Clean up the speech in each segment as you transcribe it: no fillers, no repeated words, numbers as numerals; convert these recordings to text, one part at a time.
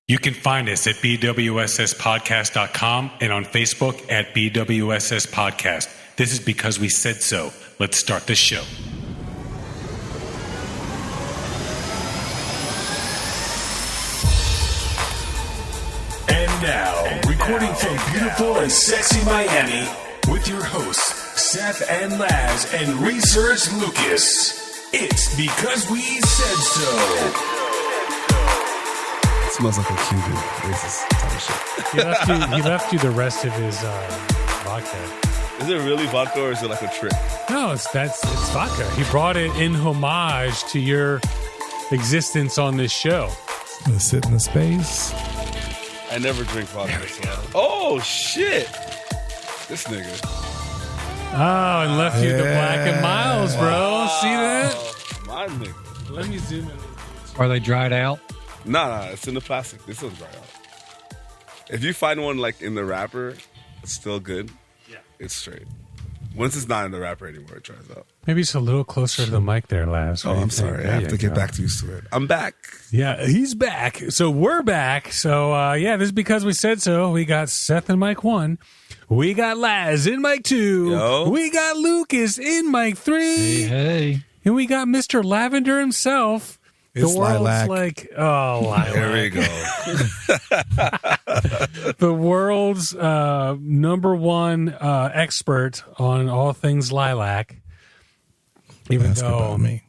You can find us at BWSSpodcast.com and on Facebook at BWSS Podcast. This is because we said so. Let's start the show. And now, recording from beautiful and sexy Miami, with your hosts, Seth and Laz and Research Lucas. It's because we said so. Smells like a Cuban. Racist type of shit. He left you the rest of his vodka. Is it really vodka or is it like a trick? No, it's vodka. He brought it in homage to your existence on this show. I'm gonna sit in the space. I never drink vodka. Oh shit! This nigga. Oh, and left you the Black and Miles, bro. Wow. See that? My nigga. Let me zoom in. Are they dried out? Nah, it's in the plastic. This one's dry out. If you find one like in the wrapper, it's still good. Yeah. It's straight. Once it's not in the wrapper anymore, it dries out. Maybe it's a little closer to the mic there, Laz. Oh, I'm sorry. I have to get back used to it. I'm back. Yeah, he's back. So we're back. So, this is because we said so. We got Seth in mic 1. We got Laz in mic 2. Yo. We got Lucas in mic 3. Hey. And we got Mr. Lavender himself. It's the world's lilac. Lilac. There we go. The world's number one expert on all things lilac. Even Ask though, about me.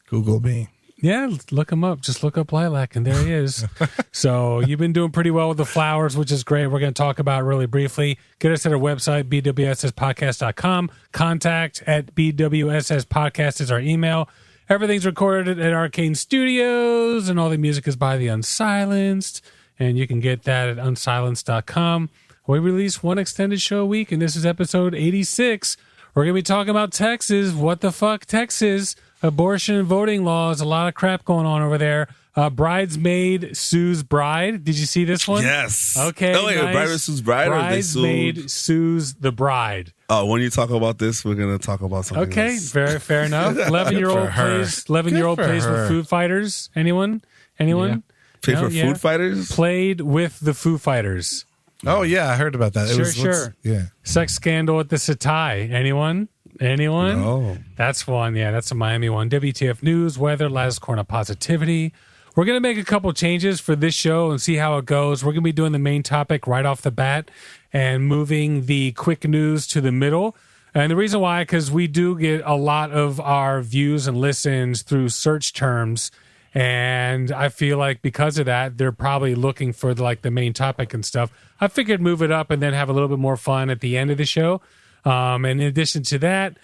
Google me. Yeah, look him up. Just look up lilac, and there he is. So you've been doing pretty well with the flowers, which is great. We're going to talk about it really briefly. Get us at our website, BWSSpodcast.com. Contact at BWSSpodcast is our email. Everything's recorded at Arcane Studios, and all the music is by The Unsilenced. And you can get that at unsilenced.com. We release one extended show a week, and this is episode 86. We're going to be talking about Texas. What the fuck, Texas? Abortion and voting laws. A lot of crap going on over there. Bridesmaid sues bride. Did you see this one? Yes. Okay. Oh, wait, nice. bride sues bride or they Bridesmaid sues the bride. Oh, when you talk about this, we're gonna talk about something. Okay, else. very fair enough. 11-year-old plays. 11-year-old Good for plays her. with Foo Fighters. Anyone? Pay No, for yeah. Food Fighters. Played with the Foo Fighters. Oh yeah, I heard about that. Sure. Yeah. Sex scandal at the Setai. Anyone? Oh, That's one. Yeah, that's a Miami one. WTF News, weather, last corner positivity. We're going to make a couple changes for this show and see how it goes. We're going to be doing the main topic right off the bat and moving the quick news to the middle. And the reason why, because we do get a lot of our views and listens through search terms. And I feel like because of that, they're probably looking for the main topic and stuff. I figured move it up and then have a little bit more fun at the end of the show. And in addition to that,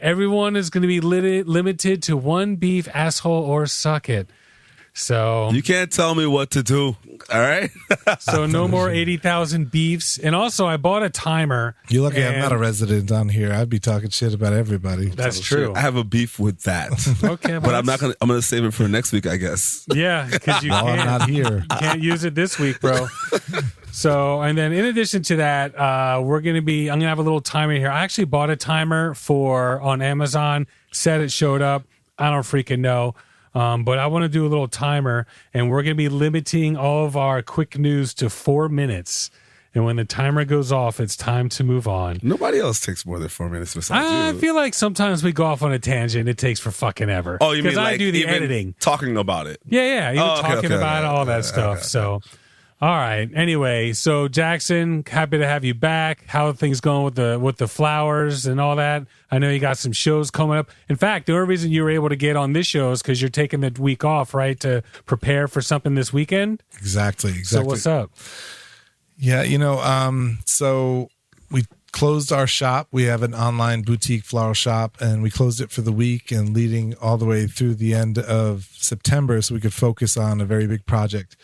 everyone is going to be limited to one beef, asshole, or suck it. So You can't tell me what to do. All right. so no more 80,000 beefs. And also, I bought a timer. you're lucky I'm and- not a resident on here. I'd be talking shit about everybody. That's true. I have a beef with that. Okay, But I'm gonna save it for next week, I guess. Yeah, because you Well, I'm not here. can't use it this week, bro. So, and then in addition to that, I'm going to have a little timer here. I actually bought a timer on Amazon, said it showed up. I don't freaking know. But I want to do a little timer, and we're going to be limiting all of our quick news to 4 minutes. And when the timer goes off, it's time to move on. Nobody else takes more than 4 minutes besides I you. feel like sometimes we go off on a tangent. It takes for fucking ever. Oh, you mean I like do the even editing. talking about it? Yeah. Even Oh, okay, talking okay, about okay, all that okay, stuff. okay. So, all right. Anyway, so Jackson, happy to have you back. How are things going with the flowers and all that? I know you got some shows coming up. In fact, the only reason you were able to get on this show is because you're taking the week off, right, to prepare for something this weekend. Exactly. So what's up? Yeah, so we closed our shop. We have an online boutique floral shop, and we closed it for the week and leading all the way through the end of September so we could focus on a very big project.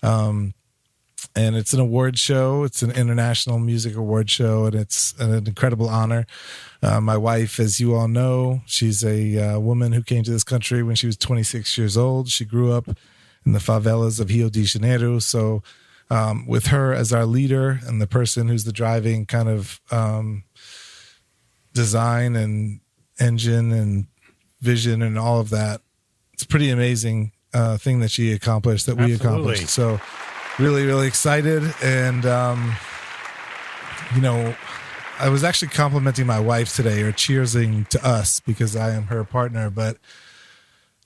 And it's an award show. It's an international music award show, and it's an incredible honor. My wife, as you all know, she's a woman who came to this country when she was 26 years old. She grew up in the favelas of Rio de Janeiro. So with her as our leader and the person who's the driving kind of design and engine and vision and all of that, it's pretty amazing thing that she accomplished, that we Absolutely. accomplished. So really, really excited. And, I was actually complimenting my wife today, or cheersing to us, because I am her partner. But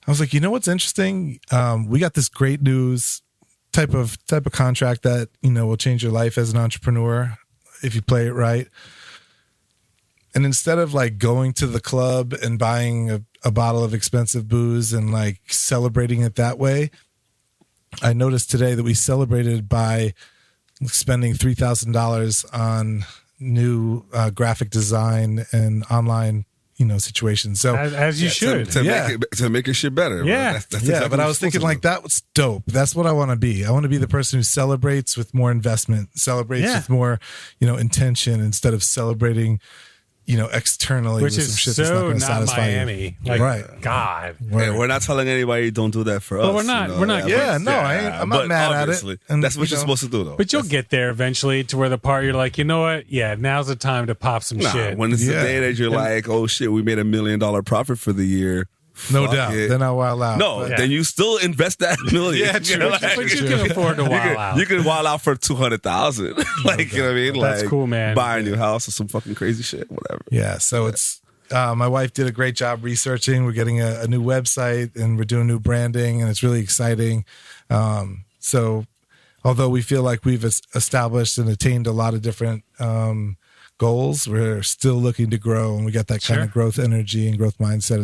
I was like, you know what's interesting? We got this great news type of contract that, will change your life as an entrepreneur if you play it right. And instead of like going to the club and buying a bottle of expensive booze and like celebrating it that way, I noticed today that we celebrated by spending $3,000 on new graphic design and online, situations. So as you should. to make your shit better. Yeah. That's yeah, exactly but I what was you're thinking supposed like that was dope. That's what I want to be. I want to be the person who celebrates with more investment, celebrates with more, intention, instead of celebrating, externally, Which with is some shit that's not so going to not satisfy Miami. you. Like, Right. God. to do. And we're not telling anybody don't do that for us. Well, we're not- we're not- Yeah, no, I'm not but mad at it. obviously, And, that's what you you're know, supposed to do, though. But you'll get there eventually to where the part you're like, you know what? Yeah, now's the time to pop some shit. when it's the Yeah. day that you're like, oh shit, we made $1 million profit for the No fuck doubt. it. Then I'll wild out. No, But- then you still invest that million. Yeah, true. You know, like, But you can afford to wild out. You can wild out for 200,000. Like, you know what I mean? That's Like, cool, man. Buy a new house or some fucking crazy shit, whatever. Yeah, so it's my wife did a great job researching. We're getting a new website, and we're doing new branding, and it's really exciting. So although we feel like we've established and attained a lot of different goals, we're still looking to grow, and we got that kind Sure. of growth energy and growth mindset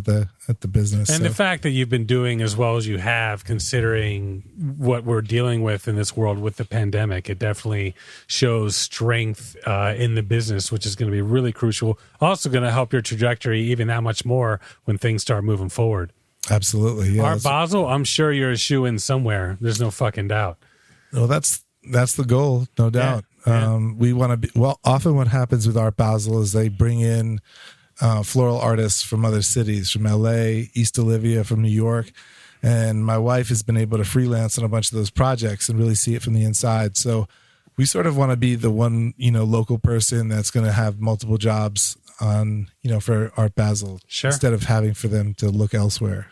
at the business. And So- the fact that you've been doing as well as you have, considering what we're dealing with in this world with the pandemic, it definitely shows strength in the business, which is going to be really crucial. Also going to help your trajectory even that much more when things start moving forward. absolutely, yeah. Art Basel, I'm sure you're a shoe in somewhere. There's no fucking doubt. Well, that's the goal, no doubt. yeah. We want to be, well, often what happens with Art Basel is they bring in floral artists from other cities, from LA, East Olivia, from New York. And my wife has been able to freelance on a bunch of those projects and really see it from the inside. So we sort of want to be the one, local person that's going to have multiple jobs on, for Art Basel, Sure. instead of having for them to look elsewhere.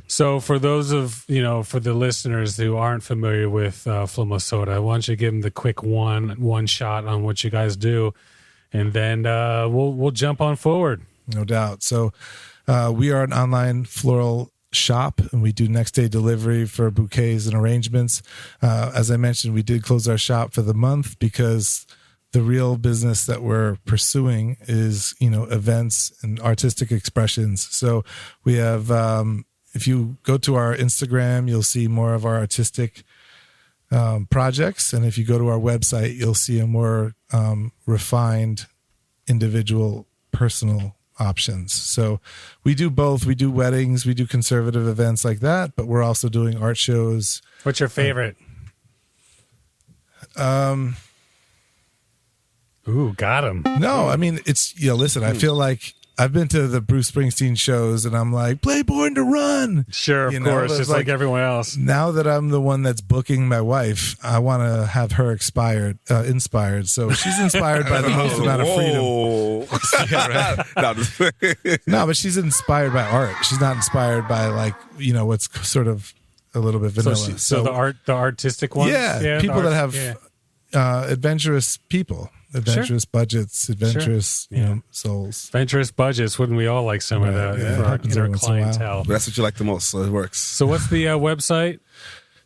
So for those of, for the listeners who aren't familiar with Flomo Soda, why don't you give them the quick one shot on what you guys do, and then we'll jump on forward. No doubt. So we are an online floral shop, and we do next day delivery for bouquets and arrangements. As I mentioned, we did close our shop for the month because the real business that we're pursuing is, events and artistic expressions. So we have, if you go to our Instagram, you'll see more of our artistic projects. And if you go to our website, you'll see a more refined, individual, personal options. So we do both. We do weddings, we do conservative events like that, but we're also doing art shows. What's your favorite? Ooh, got him. No, I mean, it's, listen, I feel like I've been to the Bruce Springsteen shows and I'm like, play Born to Run. Sure, of You know, course, it's just like everyone else. Now that I'm the one that's booking my wife, I want to have her inspired. So she's inspired by the most amount of freedom. Yeah, right. No, but she's inspired by art. She's not inspired by what's sort of a little bit vanilla. So the artistic ones? Yeah, people the that art- have yeah. adventurous people, adventurous budgets, adventurous souls. Adventurous budgets. Wouldn't we all like some of that Yeah, for our, happens in our every once in a while. clientele? That's what you like the most, so it works. So what's the website?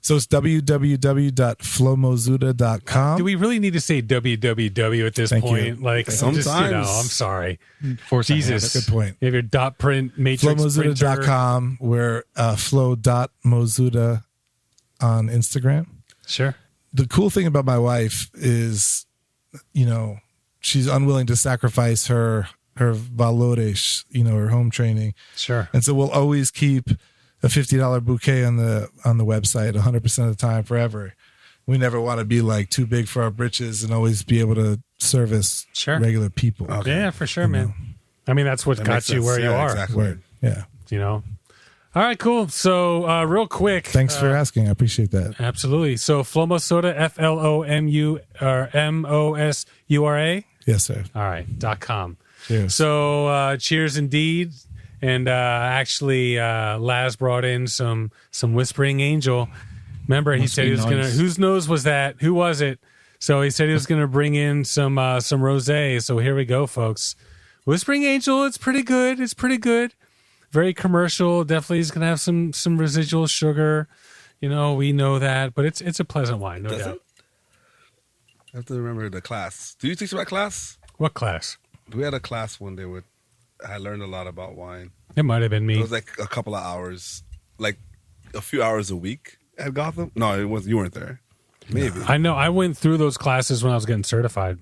So it's www.flomozuda.com. Do we really need to say www at this Thank you. point? Like, Sometimes. I'm sorry. Jesus. Good point. You have your dot print matrix printer. Flomozuda.com. We're flow.mozuda on Instagram. Sure. The cool thing about my wife is, she's unwilling to sacrifice her valores, her home training. Sure. And so we'll always keep a $50 bouquet on the website 100% of the time, forever. We never want to be like too big for our britches and always be able to service regular people. Yeah, for sure, man. I mean, that's what got makes you sense. where you Yeah, are. exactly. Word. Yeah. All right, cool. So real quick. Thanks for asking. I appreciate that. Absolutely. So Flomo Soda, FLOMU or MOSURA. Yes, sir. All right, .com. Cheers. So cheers indeed. And actually, Laz brought in some Whispering Angel. Remember, he said he was going to, whose nose was that? Who was it? So he said he was going to bring in some rosé. So here we go, folks. Whispering Angel, it's pretty good. It's pretty good. Very commercial. Definitely is going to have some residual sugar. We know that, but it's a pleasant wine, no doubt. I have to remember the class. Do you teach about class? What class? We had a class one day where I learned a lot about wine. It might have been me. It was like a couple of hours, like a few hours a week at Gotham. No, it was. You weren't there. Maybe. I know. I went through those classes when I was getting certified.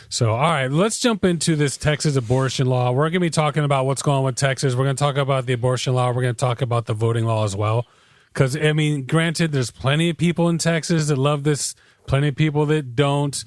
So, all right, let's jump into this Texas abortion law. We're going to be talking about what's going on with Texas. We're going to talk about the abortion law. We're going to talk about the voting law as well. Because, granted, there's plenty of people in Texas that love this, plenty of people that don't.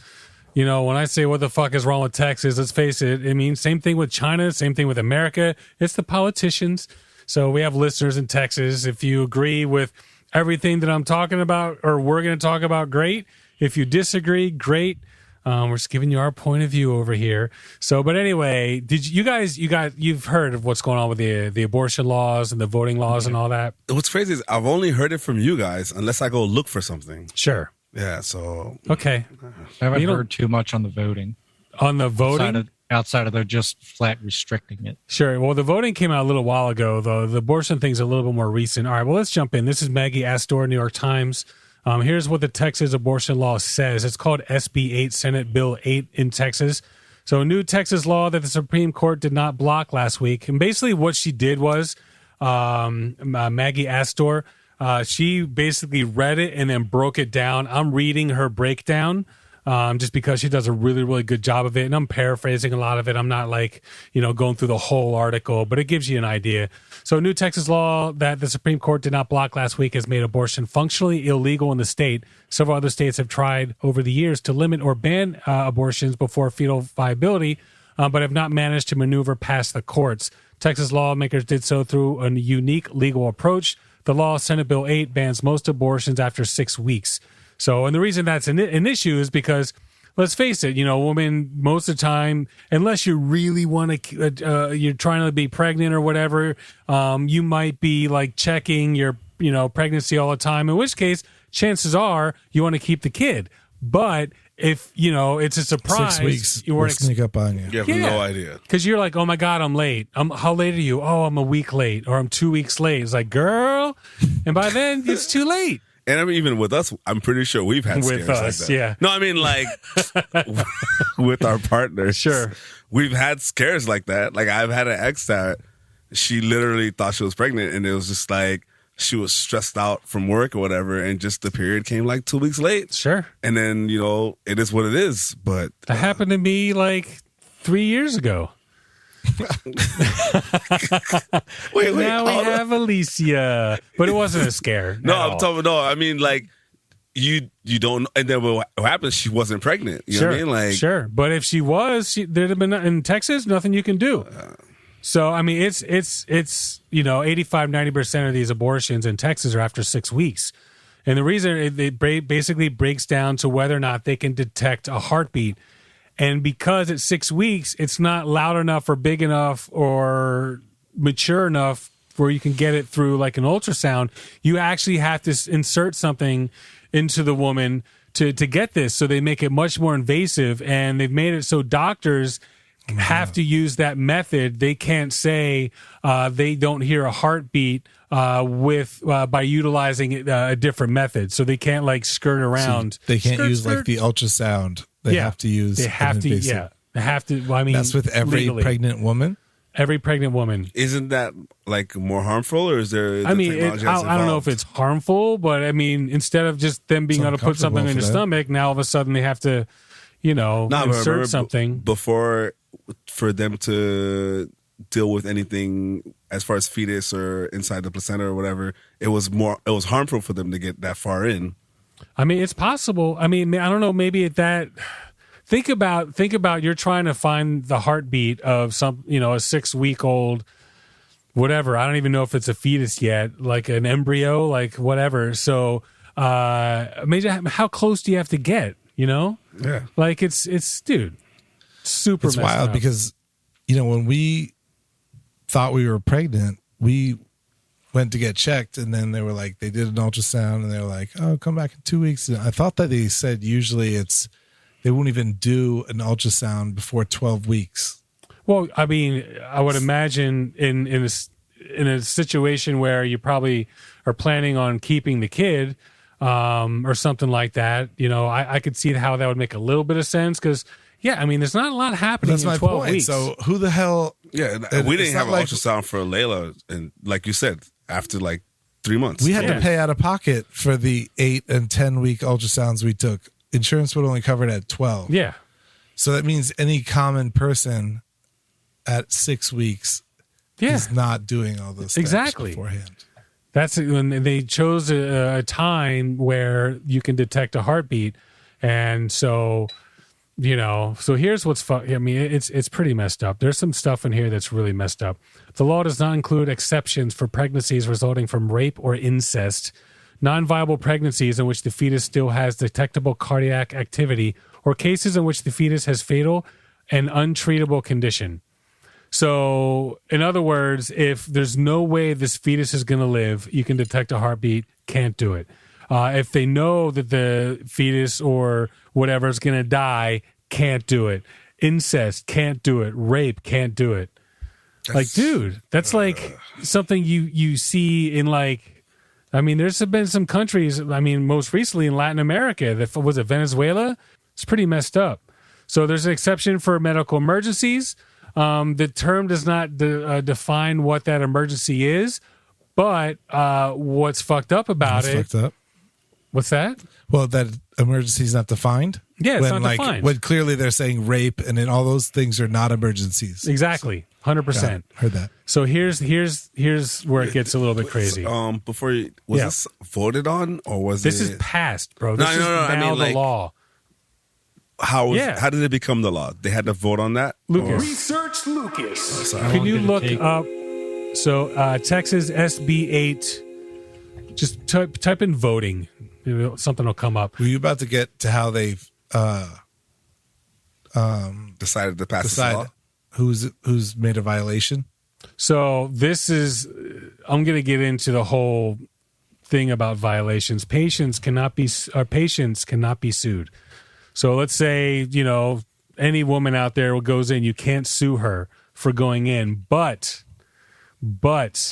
When I say what the fuck is wrong with Texas, let's face it. Same thing with China, same thing with America. It's the politicians. So we have listeners in Texas. If you agree with everything that I'm talking about, or we're going to talk about, great. If you disagree, great. We're just giving you our point of view over here. So, but anyway, you've heard of what's going on with the abortion laws and the voting laws and all that? What's crazy is I've only heard it from you guys unless I go look for something. Sure. Yeah, so... Okay. I haven't heard too much on the voting. On the voting? Outside of they're just flat restricting it. Sure. Well, the voting came out a little while ago, though. The abortion thing's a little bit more recent. All right, well, let's jump in. This is Maggie Astor, New York Times. Here's what the Texas abortion law says. It's called SB 8, Senate Bill 8 in Texas. So a new Texas law that the Supreme Court did not block last week. And basically what she did was, Maggie Astor, she basically read it and then broke it down. I'm reading her breakdown just because she does a really, really good job of it. And I'm paraphrasing a lot of it. I'm not going through the whole article, but it gives you an idea. So a new Texas law that the Supreme Court did not block last week has made abortion functionally illegal in the state. Several other states have tried over the years to limit or ban abortions before fetal viability, but have not managed to maneuver past the courts. Texas lawmakers did so through a unique legal approach. The law, Senate Bill 8, bans most abortions after 6 weeks. So, and the reason that's an issue is because, let's face it, women, most of the time, unless you really want to, you're trying to be pregnant or whatever, you might be checking your, pregnancy all the time, in which case, chances are you want to keep the kid. But if, it's a surprise. 6 weeks, you we'll sneak up on you. You have no idea. Because you're like, oh my God, I'm late. How late are you? Oh, I'm a week late, or I'm 2 weeks late. It's like, girl. And by then, it's too late. And even with us, I'm pretty sure we've had scares with us, like that. Yeah. No, with our partners. Sure. We've had scares like that. I've had an ex that she literally thought she was pregnant, and it was just she was stressed out from work or whatever, and just the period came 2 weeks late. Sure. And then, it is what it is. But that happened to me 3 years ago. wait, now we have Alicia, but it wasn't a scare. No, I'm talking. No, I mean you don't. And then what happened? She wasn't pregnant. You know what I mean? Sure. But if she was, there'd have been in Texas nothing you can do. So it's 85-90% of these abortions in Texas are after 6 weeks, and the reason it basically breaks down to whether or not they can detect a heartbeat. And because it's 6 weeks, it's not loud enough or big enough or mature enough where you can get it through an ultrasound. You actually have to insert something into the woman to get this. So they make it much more invasive, and they've made it so doctors have to use that method. They can't say they don't hear a heartbeat by utilizing a different method. So they can't skirt around. So they can't use the ultrasound. They have to use. They have to. Yeah. They have to. Well, that's with every legally. Pregnant woman. Every pregnant woman. Isn't that more harmful, or is there? I don't know if it's harmful, but instead of just them being able to put something in your stomach, now all of a sudden they have to, insert something before for them to deal with anything as far as fetus or inside the placenta or whatever. It was harmful for them to get that far in. It's possible. I don't know. Maybe that. Think about you're trying to find the heartbeat of a 6-week-old, whatever. I don't even know if it's a fetus yet, an embryo, whatever. So, imagine how close do you have to get? Yeah. It's dude, super. It's wild up. because when we thought we were pregnant, we went to get checked, and then they were like, they did an ultrasound, and they were like, oh, come back in 2 weeks. And I thought that they said usually they won't even do an ultrasound before 12 weeks. Well, I mean, I would imagine in a situation where you probably are planning on keeping the kid or something like that, I could see how that would make a little bit of sense because, yeah, I mean, there's not a lot happening That's in my 12 point. weeks. So who the hell? Yeah, and we it's didn't have not an like- ultrasound for Layla, and like you said, after like 3 months. We had Yeah. to pay out of pocket for the 8 and 10 week ultrasounds we took. Insurance would only cover it at 12. Yeah. So that means any common person at 6 weeks Yeah. is not doing all those steps Exactly. beforehand. That's when they chose a time where you can detect a heartbeat. And so, so here's what's I mean, it's pretty messed up. There's some stuff in here that's really messed up. The law does not include exceptions for pregnancies resulting from rape or incest, non-viable pregnancies in which the fetus still has detectable cardiac activity, or cases in which the fetus has fatal and untreatable condition. So, in other words, if there's no way this fetus is going to live, you can detect a heartbeat, can't do it. If they know that the fetus or whatever is going to die, can't do it. Incest, can't do it. Rape, can't do it. Like, dude, that's like something you see in like, I mean, there's been some countries, I mean, most recently in Latin America, that was it Venezuela? It's pretty messed up. So there's an exception for medical emergencies. The term does not define what that emergency is, but what's fucked up about That's it? fucked up. What's that? Well, that emergency is not defined. Yeah, it's when, not defined. When clearly they're saying rape, and then all those things are not emergencies. Exactly, 100%. Heard that. So here's where it gets a little bit crazy. Before was Yeah. this voted on, or was This it? is passed, bro. This No, is no, I now mean, the like- law. How Yeah. did it become the law? They had to vote on that. Lucas. Research Lucas. Can you did it look take? up? So Texas SB 8. Just type in voting. Something will come up. Were you about to get to how they've Decided to pass this decide law. who's made a violation? So this is. I'm going to get into the whole thing about violations. Patients cannot be sued. So let's say any woman out there who goes in, you can't sue her for going in, but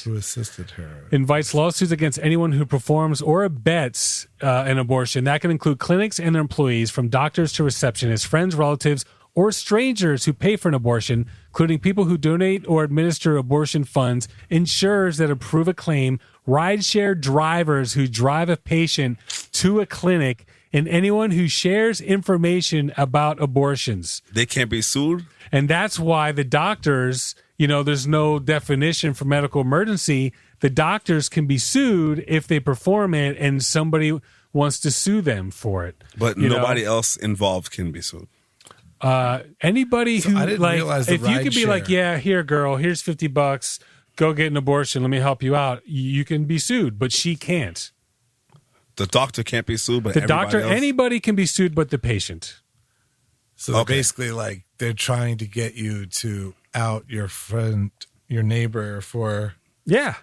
Who assisted her? invites lawsuits against anyone who performs or abets an abortion. That can include clinics and their employees, from doctors to receptionists, friends, relatives, or strangers who pay for an abortion, including people who donate or administer abortion funds, insurers that approve a claim, rideshare drivers who drive a patient to a clinic, and anyone who shares information about abortions. They can't be sued. And that's why the doctors, there's no definition for medical emergency. The doctors can be sued if they perform it and somebody wants to sue them for it. But nobody else involved can be sued. Anybody who I didn't realize the if you could be rideshare. like, yeah, here, girl, here's $50, go get an abortion, let me help you out. You can be sued, but she can't. The doctor can't be sued, but The everybody doctor, else. anybody can be sued, but the patient. So they're Okay. basically like they're trying to get you to out your friend, your neighbor for Yeah.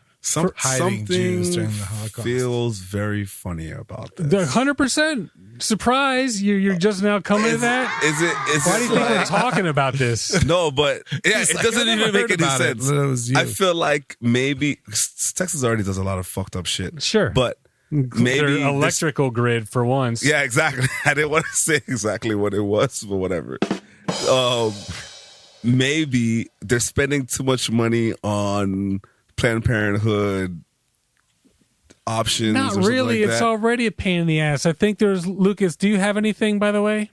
hiding Jews during the Holocaust. feels very funny about this. The 100% surprise. You're just now coming to that. Is it? Why do you think we're talking about this? No, but yeah, He's it like, doesn't "I never even make heard any about it, sense. but it was you." I feel like maybe Texas already does a lot of fucked up shit. Sure. but maybe Their this- electrical grid for once. Yeah, exactly. I didn't want to say exactly what it was, but whatever. Maybe they're spending too much money on Planned Parenthood options. Not or something really. like It's that. already a pain in the ass. I think there's Lucas. Do you have anything, by the way?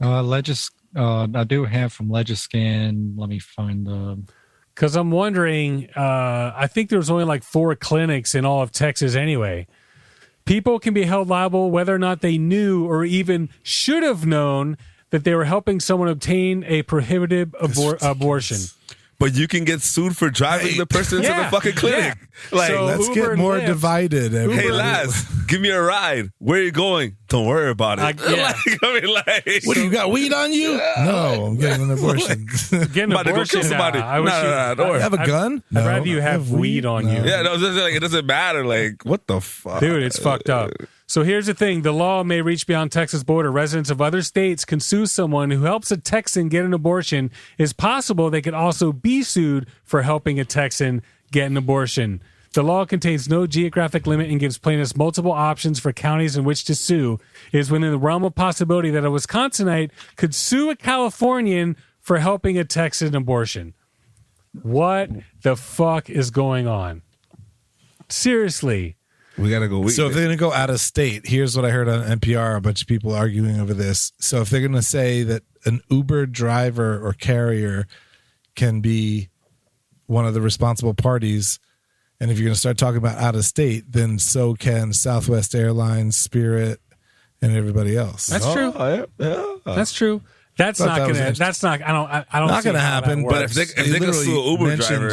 I do have from Legiscan. Let me find the. Because I'm wondering. I think there's only like 4 clinics in all of Texas anyway. People can be held liable whether or not they knew or even should have known that they were helping someone obtain a prohibited abortion. but you can get sued for driving the person to the fucking clinic. Like, So Let's Uber get and more Lyft. divided. hey, everybody. Laz, give me a ride. Where are you going? Don't worry about it. Yeah. What do you got? Weed on you? No, I'm getting an abortion. Getting an About to go abortion. kill somebody. I wish No, don't worry. Have a gun? I'd rather you have weed on you. Yeah, no, it's just like, it doesn't matter. Like, what the fuck? Dude, it's fucked up. So here's the thing. The law may reach beyond Texas border. Residents of other states can sue someone who helps a Texan get an abortion. It's possible they could also be sued for helping a Texan get an abortion. The law contains no geographic limit and gives plaintiffs multiple options for counties in which to sue. It is within the realm of possibility that a Wisconsinite could sue a Californian for helping a Texan abortion. What the fuck is going on? Seriously. We gotta go. So if they're going to go out of state, here's what I heard on NPR, a bunch of people arguing over this. So if they're going to say that an Uber driver or carrier can be one of the responsible parties, and if you're going to start talking about out of state, then so can Southwest Airlines, Spirit, and everybody else. That's true. yeah. That's true. That's Thought not that was gonna. interesting. That's not. I don't. Not see going to how that happen. But works. if they can sue an Uber mentioned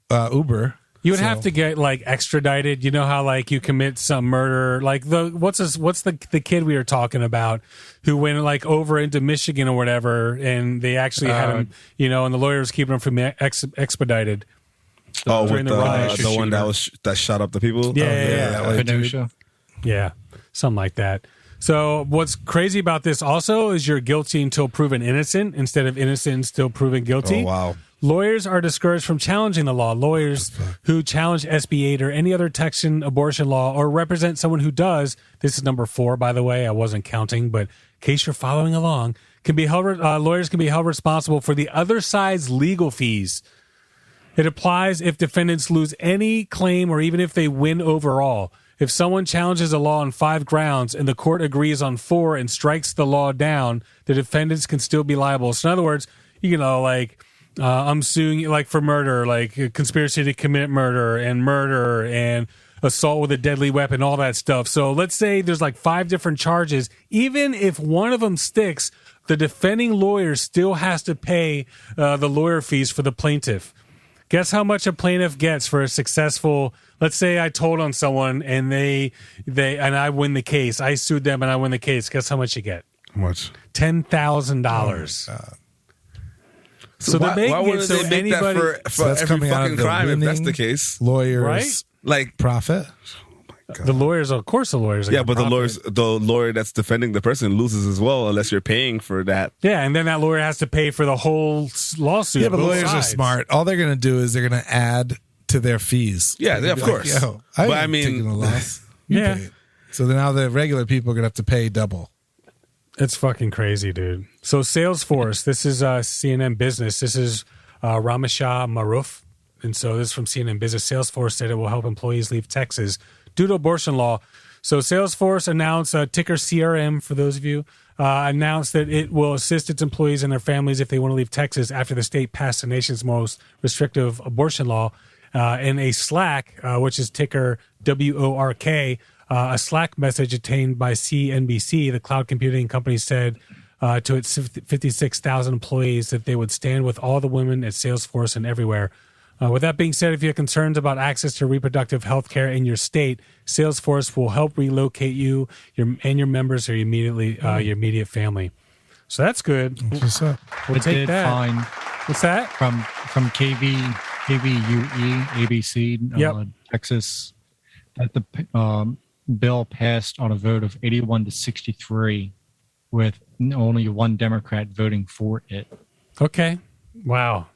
driver, Uber. You would So- have to get like extradited. You know how like you commit some murder, like what's the kid we were talking about who went like over into Michigan or whatever, and they actually had him, and the lawyer was keeping him from expedited. oh, during with the riot. the one that shot up the people. Yeah. that way, dude. Kenosha. Yeah, something like that. So what's crazy about this also is you're guilty until proven innocent instead of innocent until proven guilty. Oh, wow. Lawyers are discouraged from challenging the law. Lawyers who challenge SB 8 or any other Texan abortion law or represent someone who does, this is number 4, by the way, I wasn't counting, but in case you're following along, lawyers can be held responsible for the other side's legal fees. It applies if defendants lose any claim or even if they win overall. If someone challenges a law on 5 grounds and the court agrees on 4 and strikes the law down, the defendants can still be liable. So in other words, I'm suing you like for murder, like conspiracy to commit murder and assault with a deadly weapon, all that stuff. So let's say there's like 5 different charges. Even if one of them sticks, the defending lawyer still has to pay the lawyer fees for the plaintiff. Guess how much a plaintiff gets for a successful, let's say I told on someone and they and I win the case. I sued them and I win the case. Guess how much you get? How much? $10,000. So why they're making it wouldn't so they make anybody that for that's every coming out fucking of the crime if that's winning the case? Lawyers, Right? Like, profit. the lawyers, of course, the lawyers. Are yeah, gonna but profit. the lawyer that's defending the person loses as well, unless you're paying for that. Yeah, and then that lawyer has to pay for the whole lawsuit. Yeah, but both lawyers are sides. smart. All they're going to do is they're going to add to their fees. Yeah, They'll of be course. Like, Yo, I But ain't I mean- taking a loss. You Yeah. pay it. So then now the regular people are going to have to pay double. It's fucking crazy, dude. So Salesforce, this is CNN Business. This is Ramesha Maroof. And so this is from CNN Business. Salesforce said it will help employees leave Texas due to abortion law. So Salesforce announced, ticker CRM for those of you, announced that it will assist its employees and their families if they want to leave Texas after the state passed the nation's most restrictive abortion law. In a Slack, which is ticker WORK, a Slack message obtained by CNBC, the cloud computing company said to its 56,000 employees that they would stand with all the women at Salesforce and everywhere. With that being said, if you have concerns about access to reproductive health care in your state, Salesforce will help relocate you and your members or your immediate family. So that's good. What's up? We'll I take did that. find What's that? from KVUE, ABC, Yep. Texas, that the bill passed on a vote of 81 to 63, with only one Democrat voting for it. Okay. Wow.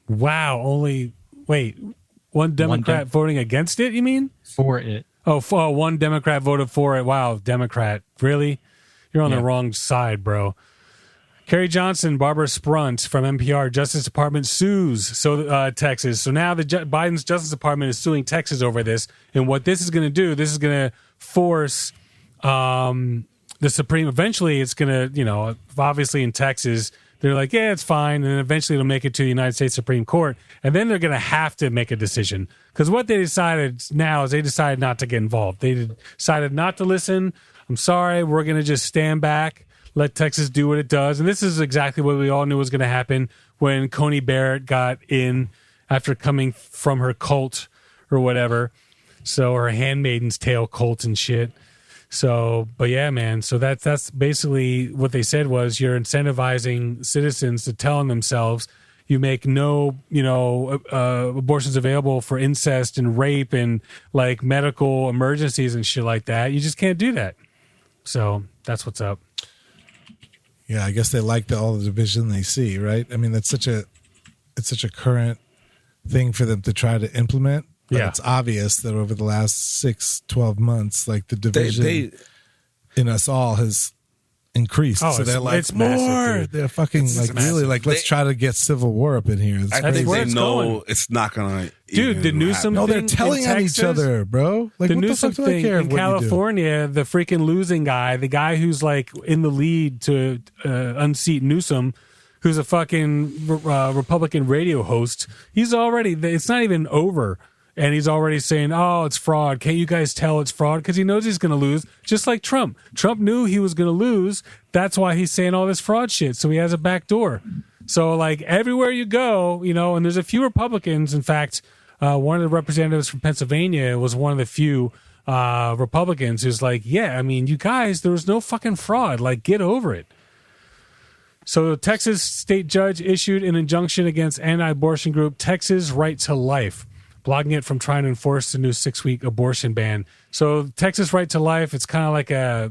One Democrat voting against it, you mean? For it. Oh, one Democrat voted for it. Wow, Democrat. Really? You're on the Yeah. wrong side, bro. Kerry Johnson, Barbara Sprunt from NPR, Justice Department sues Texas. So now Biden's Justice Department is suing Texas over this. And what this is going to do, this is going to force the Supreme. Eventually, it's going to, obviously in Texas, they're like, yeah, it's fine. And then eventually it'll make it to the United States Supreme Court. And then they're going to have to make a decision. Because what they decided now is they decided not to get involved. They decided not to listen. I'm sorry. We're going to just stand back, let Texas do what it does. And this is exactly what we all knew was going to happen when Coney Barrett got in after coming from her cult or whatever. So her Handmaiden's Tale cult and shit. So, but yeah, man. So that's basically what they said was you're incentivizing citizens to tell on themselves. You make no, abortions available for incest and rape and like medical emergencies and shit like that. You just can't do that. So that's what's up. Yeah, I guess they like all the division they see, right? I mean, it's such a current thing for them to try to implement. But it's obvious that over the last 6-12 months, like the division in us all has increased. Oh, so they're like, it's more. massive, They're fucking It's like massive. really like, let's try to get civil war up in here. It's I crazy. think where they it's know going. it's not gonna. Dude, the even Newsom happen. No, they're thing telling in on Texas, each other, bro. Like, the what the Newsom fuck do I thing care in what you do? California, the freaking losing guy, the guy who's like in the lead to unseat Newsom, who's a fucking Republican radio host. He's already, it's not even over. And he's already saying, oh, it's fraud. Can't you guys tell it's fraud? Because he knows he's going to lose, just like Trump. Trump knew he was going to lose. That's why he's saying all this fraud shit. So he has a back door. So, like, everywhere you go, and there's a few Republicans. In fact, one of the representatives from Pennsylvania was one of the few Republicans who's like, yeah, I mean, you guys, there was no fucking fraud. Like, get over it. So the Texas state judge issued an injunction against anti-abortion group Texas Right to Life, blocking it from trying to enforce the new 6-week abortion ban. So Texas Right to Life, it's kind of like a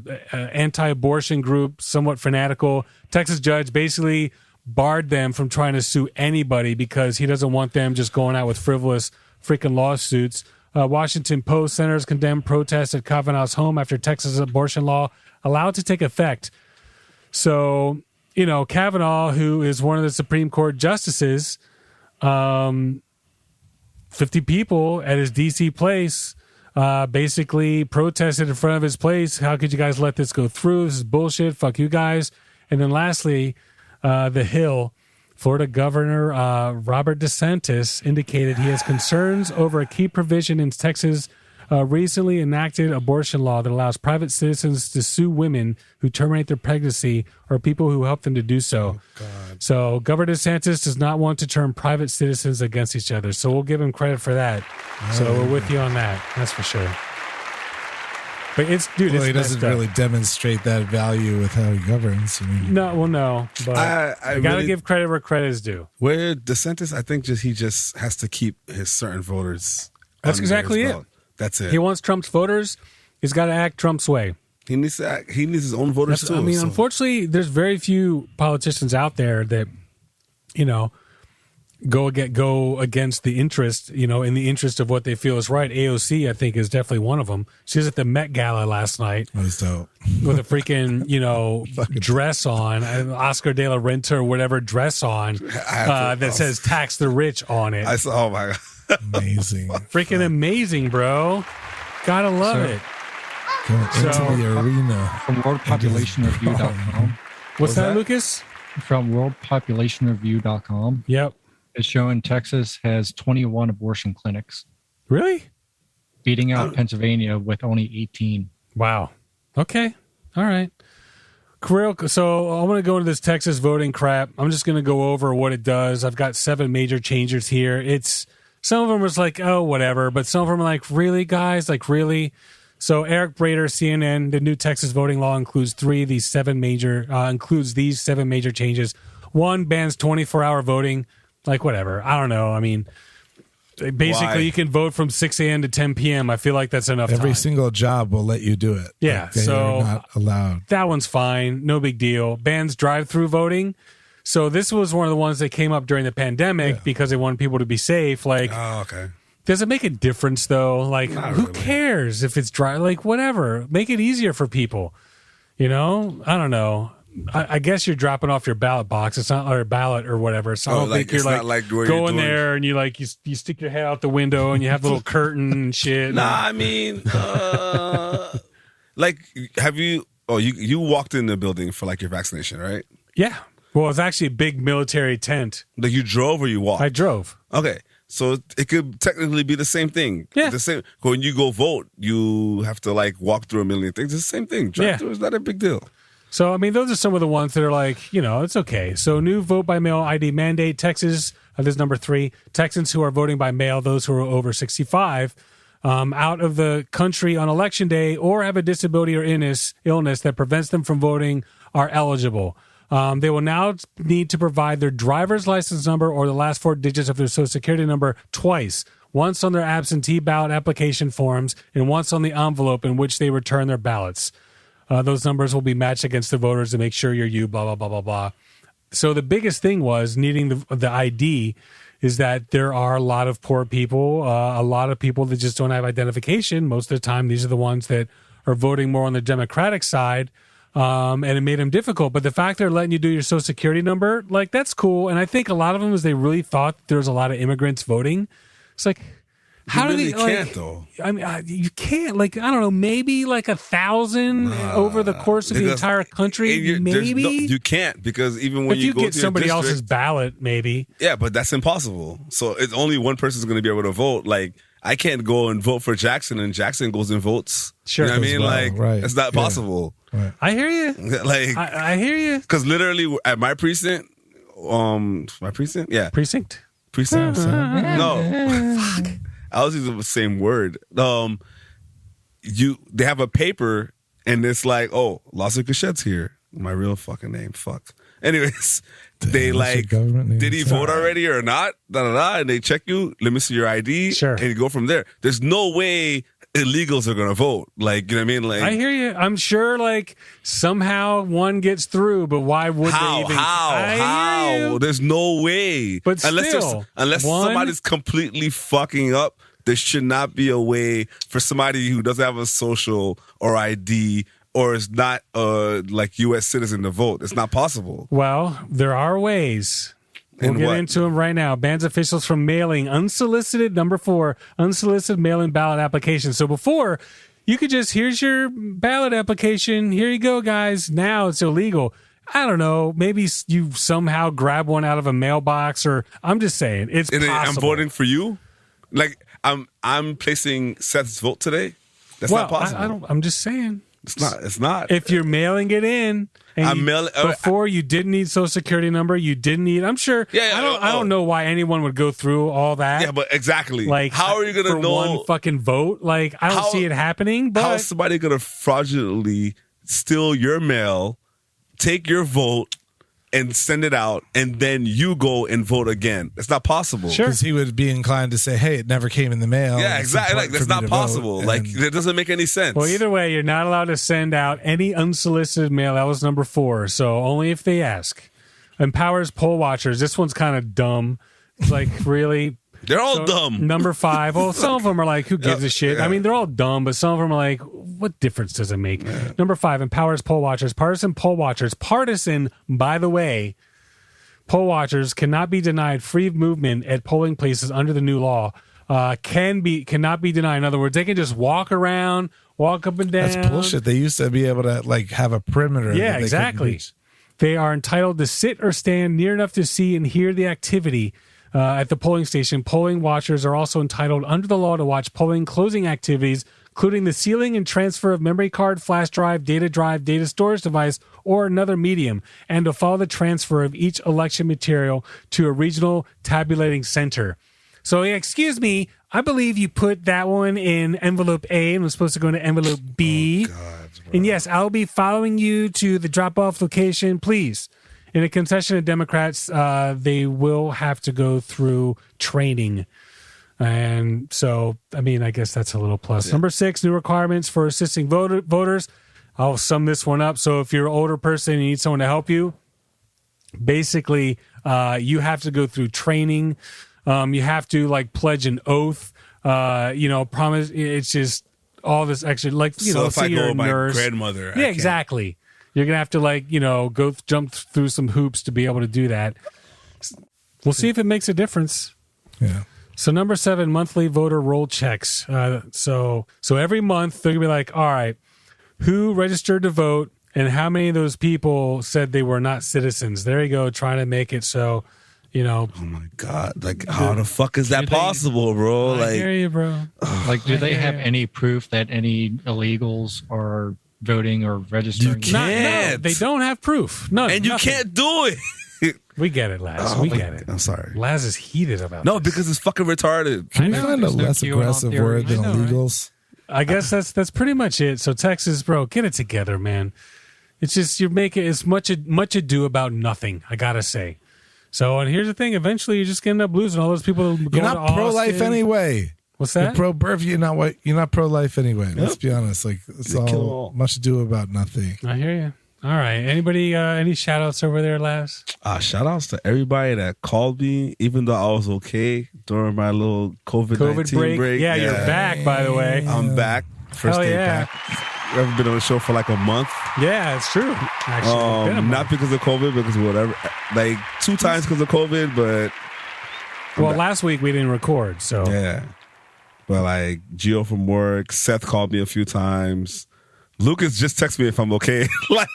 anti-abortion group, somewhat fanatical. Texas judge basically barred them from trying to sue anybody because he doesn't want them just going out with frivolous freaking lawsuits. Washington Post senators condemned protests at Kavanaugh's home after Texas abortion law allowed to take effect. So, Kavanaugh, who is one of the Supreme Court justices, 50 people at his D.C. place basically protested in front of his place. How could you guys let this go through? This is bullshit. Fuck you guys. And then lastly, the Hill, Florida Governor Robert DeSantis indicated he has concerns over a key provision in Texas' recently enacted abortion law that allows private citizens to sue women who terminate their pregnancy or people who help them to do so. So Governor DeSantis does not want to turn private citizens against each other. So we'll give him credit for that. So we're with you on that. That's for sure. But it's Well, it's he doesn't messed up. really demonstrate that value with how he governs. I mean, No. But I you got to really- give credit where credit is due. Where DeSantis, I think he just has to keep his certain voters. That's under exactly his it. belt. That's it. He wants Trump's voters. He's got to act Trump's way. He needs to act, he needs his own voters too. so. Unfortunately, there's very few politicians out there that, go against the interest, in the interest of what they feel is right. AOC, I think, is definitely one of them. She was at the Met Gala last night that was dope. with a freaking, dress on, Oscar de la Renta or whatever dress on that says tax the rich on it. I saw. Oh my god. Amazing. Freaking amazing, bro. Gotta love it. Going into the arena. From worldpopulationreview.com. What's that, that? Lucas? From worldpopulationreview.com. Yep. It's showing Texas has 21 abortion clinics, Really? beating out Pennsylvania with only 18. Wow. Okay. All right. So I want to go into this Texas voting crap. I'm just going to go over what it does. I've got 7 major changes here. Some of them was like, oh, whatever. But some of them are like, really, guys? Like, really? So Eric Brader, CNN, the new Texas voting law includes these 7 major changes. 1, bans 24-hour voting. Like, whatever. I don't know. I mean, basically, Why? you can vote from 6 a.m. to 10 p.m. I feel like that's enough Every time. single job will let you do it. Yeah, Like, they so- are not allowed. That one's fine. No big deal. Bans drive-through voting. So this was one of the ones that came up during the pandemic because they wanted people to be safe. Like, Oh, okay. does it make a difference though? Like, who really. cares if it's dry? Like, whatever. Make it easier for people. I don't know. I guess you're dropping off your ballot box. It's not, or ballot or whatever. So I don't think you're it's like, not like where go you're in doing- there and you stick your head out the window and you have a little curtain and shit. Nah, I mean, like, have you? Oh, you walked in the building for like your vaccination, right? Yeah. Well, it's actually a big military tent. Like you drove or you walked? I drove. Okay, so it could technically be the same thing. Yeah. The same. When you go vote, you have to like walk through a million things. It's the same thing. Drive through is not a big deal. So, I mean, those are some of the ones that are like, it's okay. So, new vote by mail ID mandate. Texas This is number 3. Texans who are voting by mail, those who are over 65, out of the country on election day or have a disability or illness that prevents them from voting are eligible. They will now need to provide their driver's license number or the last 4 digits of their social security number twice, once on their absentee ballot application forms and once on the envelope in which they return their ballots. Those numbers will be matched against the voters to make sure you're you, blah, blah, blah, blah, blah. So the biggest thing was needing the ID is that there are a lot of poor people, a lot of people that just don't have identification. Most of the time, these are the ones that are voting more on the Democratic side, and it made them difficult. But the fact they're letting you do your social security number, like, that's cool. And I think a lot of them is they really thought there was a lot of immigrants voting. It's like, how do they can't though? I mean, you can't. Like, I don't know, maybe like 1,000 over the course of the entire country. Maybe you can't, because even when if you go get to somebody your else's district, ballot, maybe. yeah, but that's impossible. So it's only one person's going to be able to vote. Like, I can't go and vote for Jackson, and Jackson goes and votes. Sure, you know what I mean? Well, like, right. it's not possible. Right. I hear you. Like, I hear you. because literally at my precinct, yeah, Precinct. No, fuck. I was using the same word. They have a paper and it's like, oh, Los Cachette's here. My real fucking name. Fuck. Anyways, they what's your like, government name? did he vote already or not? And they check you. Let me see your ID. Sure. And you go from there. There's no way illegals are gonna vote. Like, you know what I mean? Like, I hear you. I'm sure, like, somehow one gets through, but why would they even? I hear you. There's no way. But unless one- somebody's completely fucking up, there should not be a way for somebody who doesn't have a social or ID or is not like U.S. citizen to vote. It's not possible. Well, there are ways. We'll And get what? into them right now. Bans officials from mailing unsolicited, number 4, unsolicited mail-in ballot applications. So before, you could just, here's your ballot application. Here you go, guys. Now it's illegal. I don't know. Maybe you somehow grab one out of a mailbox, or I'm just saying it's And then possible. I'm voting for you. Like, I'm placing Seth's vote today. That's well, not possible. I'm just saying. It's not. If you're mailing it in, and I'm mailing before you didn't need social security number, you didn't need. I'm sure. Yeah, I don't know why anyone would go through all that. Yeah, but exactly. Like, how are you gonna for know one fucking vote? Like, I don't see it happening. But how is somebody gonna fraudulently steal your mail, take your vote, and send it out, and then you go and vote again? It's not possible. Sure. Because he would be inclined to say, hey, it never came in the mail. Yeah, It's exactly. Like, important that's for me not to possible. vote. Like, And it doesn't make any sense. well, either way, you're not allowed to send out any unsolicited mail. That was number 4. So only if they ask. Empowers poll watchers. This one's kind of dumb. It's like, really. They're all So, dumb. Number 5. Well, some of them are like, who gives a shit? I mean, they're all dumb, but some of them are like, what difference does it make? Number 5, empowers poll watchers. Partisan poll watchers. Partisan, by the way, poll watchers cannot be denied free movement at polling places under the new law. Cannot be denied. In other words, they can just walk around, walk up and down. that's bullshit. They used to be able to like have a perimeter. Yeah, that they couldn't exactly. reach. They are entitled to sit or stand near enough to see and hear the activity at the polling station. Polling watchers are also entitled under the law to watch polling closing activities, including the sealing and transfer of memory card, flash drive, data storage device, or another medium, and to follow the transfer of each election material to a regional tabulating center. So, excuse me, I believe you put that one in envelope A and was supposed to go into envelope B. And yes, I'll be following you to the drop-off location, please. In a concession of Democrats, they will have to go through training. And so, I mean, I guess that's a little plus. Number 6, new requirements for assisting voters. I'll sum this one up. So if you're an older person and you need someone to help you, basically, you have to go through training. You have to, like, pledge an oath, promise. It's just all this extra, like, so if say I you're go a with my nurse. grandmother, I Yeah, can't. exactly. You're going to have to, like, jump through some hoops to be able to do that. We'll see if it makes a difference. Yeah. So number 7, monthly voter roll checks. So every month they're gonna be like, all right, who registered to vote and how many of those people said they were not citizens? There you go, trying to make it so, Oh my God! Like, how the fuck is that possible, bro? I Like, hear you, bro. Like, do they have Yeah. any proof that any illegals are voting or registering? You can't. No, they don't have proof. None. and you nothing. can't do it. We get it, Laz. Oh, we get it. I'm sorry. Laz is heated about No, this. because it's fucking retarded. Can we know, find a there's no less QAnon aggressive theory. word than I know, right? illegals? I guess that's pretty much it. So Texas, bro, get it together, man. It's just you're making as much ado about nothing. I gotta say. So, and here's the thing: eventually, you're just gonna end up losing all those people. Going You're not to pro-life Austin. anyway. What's You're that? pro-birth. You're not pro-life anyway. Let's Yep. be honest. Like it's They kill all all. much ado about nothing. I hear you. All right. Anybody? Any shout outs over there, Laz? Shout outs to everybody that called me, even though I was okay during my little COVID-19 break. Yeah, you're back. By the way. I'm back. First Hell day yeah. back. I've been on the show for like a month. Yeah, it's true. Actually, been a month. Not because of COVID, because of whatever. Like 2 times because of COVID, but Well, last week we didn't record, so yeah. But like Gio from work, Seth called me a few times. Lucas just texted me if I'm okay. Like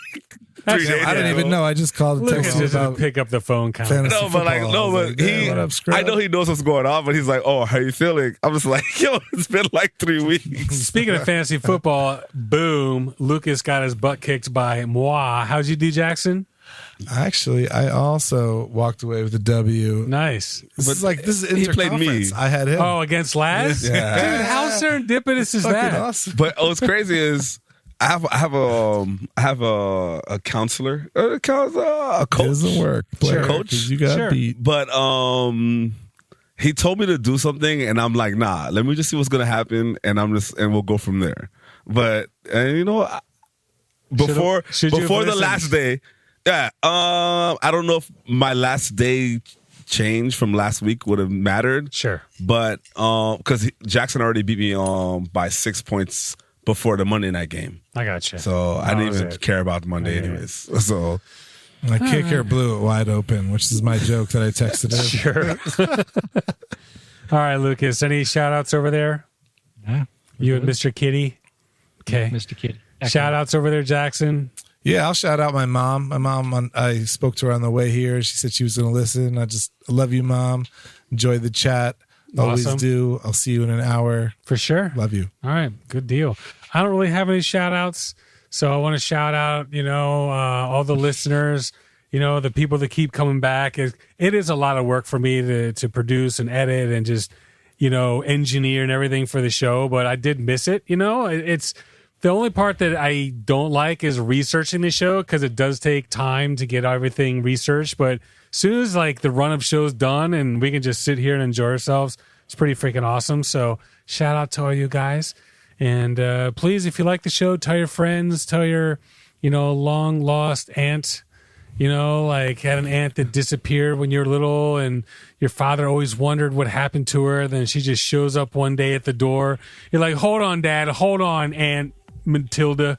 3 days I didn't ago. even know. I just called and Lucas texted just about didn't pick up the phone. Kind of. fantasy No, but like, football. no, I was but like, he, "Yeah, what up, scrub?" I know he knows what's going on, but he's like, oh, how you feeling? I'm just like, yo, it's been like 3 weeks. Speaking of fantasy football, boom, Lucas got his butt kicked by Moi. How'd you do, Jackson? Actually, I also walked away with a W. Nice. This is he played me. interconference. I had him. Oh, against Laz? Yeah. Dude, how serendipitous is fucking that? awesome. But what's crazy is I have a counselor, a coach. It doesn't work. Player, Coach? 'cause you got Sure. beat. But he told me to do something, and I'm like, nah. Let me just see what's gonna happen, and we'll go from there. But you know, before Should you have the listened? last day, yeah. I don't know if my last day change from last week would have mattered. Sure. But because Jackson already beat me by 6 points before the Monday night game, I got you. so I didn't even it. care about Monday Yeah. anyways. So My kicker blew it wide open, which is my joke that I texted him. Sure. All right, Lucas, any shout outs over there? Yeah. You and Mr. Kitty? Okay. Mr. Kid. Shout outs over there, Jackson. Yeah, I'll shout out my mom. My mom, I spoke to her on the way here. She said she was going to listen. I love you, Mom. Enjoy the chat. Always Awesome. do. I'll see you in an hour. For sure. Love you. All right, good deal. I don't really have any shout outs, so I want to shout out, all the listeners, the people that keep coming back. It is a lot of work for me to produce and edit and just, engineer and everything for the show, but I did miss it. It's the only part that I don't like is researching the show because it does take time to get everything researched, but as soon as like the run of shows done and we can just sit here and enjoy ourselves, it's pretty freaking awesome. So shout out to all you guys. And please, if you like the show, tell your friends, tell your, long lost aunt, like had an aunt that disappeared when you were little and your father always wondered what happened to her. Then she just shows up one day at the door. You're like, hold on, Dad. Hold on, Aunt Matilda.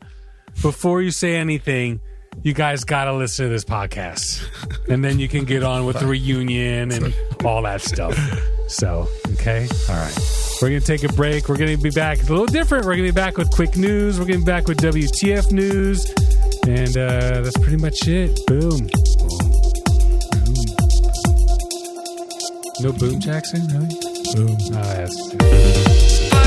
Before you say anything, you guys got to listen to this podcast. And then you can get on with the reunion and all that stuff. So, okay. All right. We're going to take a break. We're going to be back. It's a little different. We're going to be back with quick news. We're going to be back with WTF news. And that's pretty much it. Boom. No boom, Jackson? Really? Boom. Oh, that's...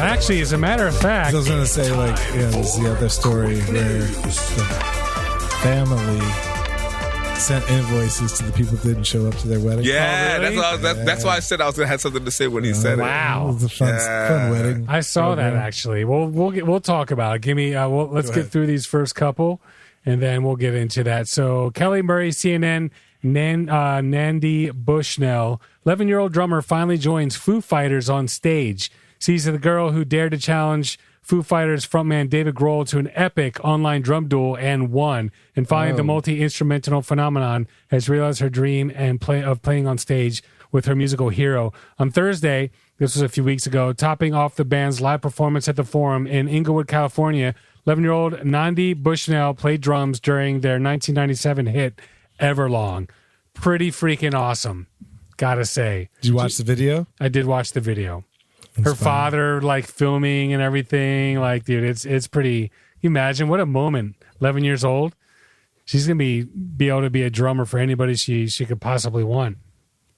Actually, as a matter of fact, I was going to say, there's the other story where the family sent invoices to the people who didn't show up to their wedding. Yeah, Oh, really? that's why I said I was gonna have something to say when he said it. Wow. It was a fun wedding. I saw that actually. We'll talk about it. Give me. Let's get through these first couple, and then we'll get into that. So Kelly Murray, CNN, Nandi Bushnell, 11-year-old drummer, finally joins Foo Fighters on stage. Sees the girl who dared to challenge Foo Fighters frontman David Grohl to an epic online drum duel and won. And finally, the multi-instrumental phenomenon has realized her dream and of playing on stage with her musical hero. On Thursday, this was a few weeks ago, topping off the band's live performance at the Forum in Inglewood, California, 11-year-old Nandi Bushnell played drums during their 1997 hit Everlong. Pretty freaking awesome, gotta say. Did you watch the video? I did watch the video. Her father like filming and everything, like, dude, it's pretty. Can you imagine what a moment. 11 years old, she's gonna be able to be a drummer for anybody she could possibly want.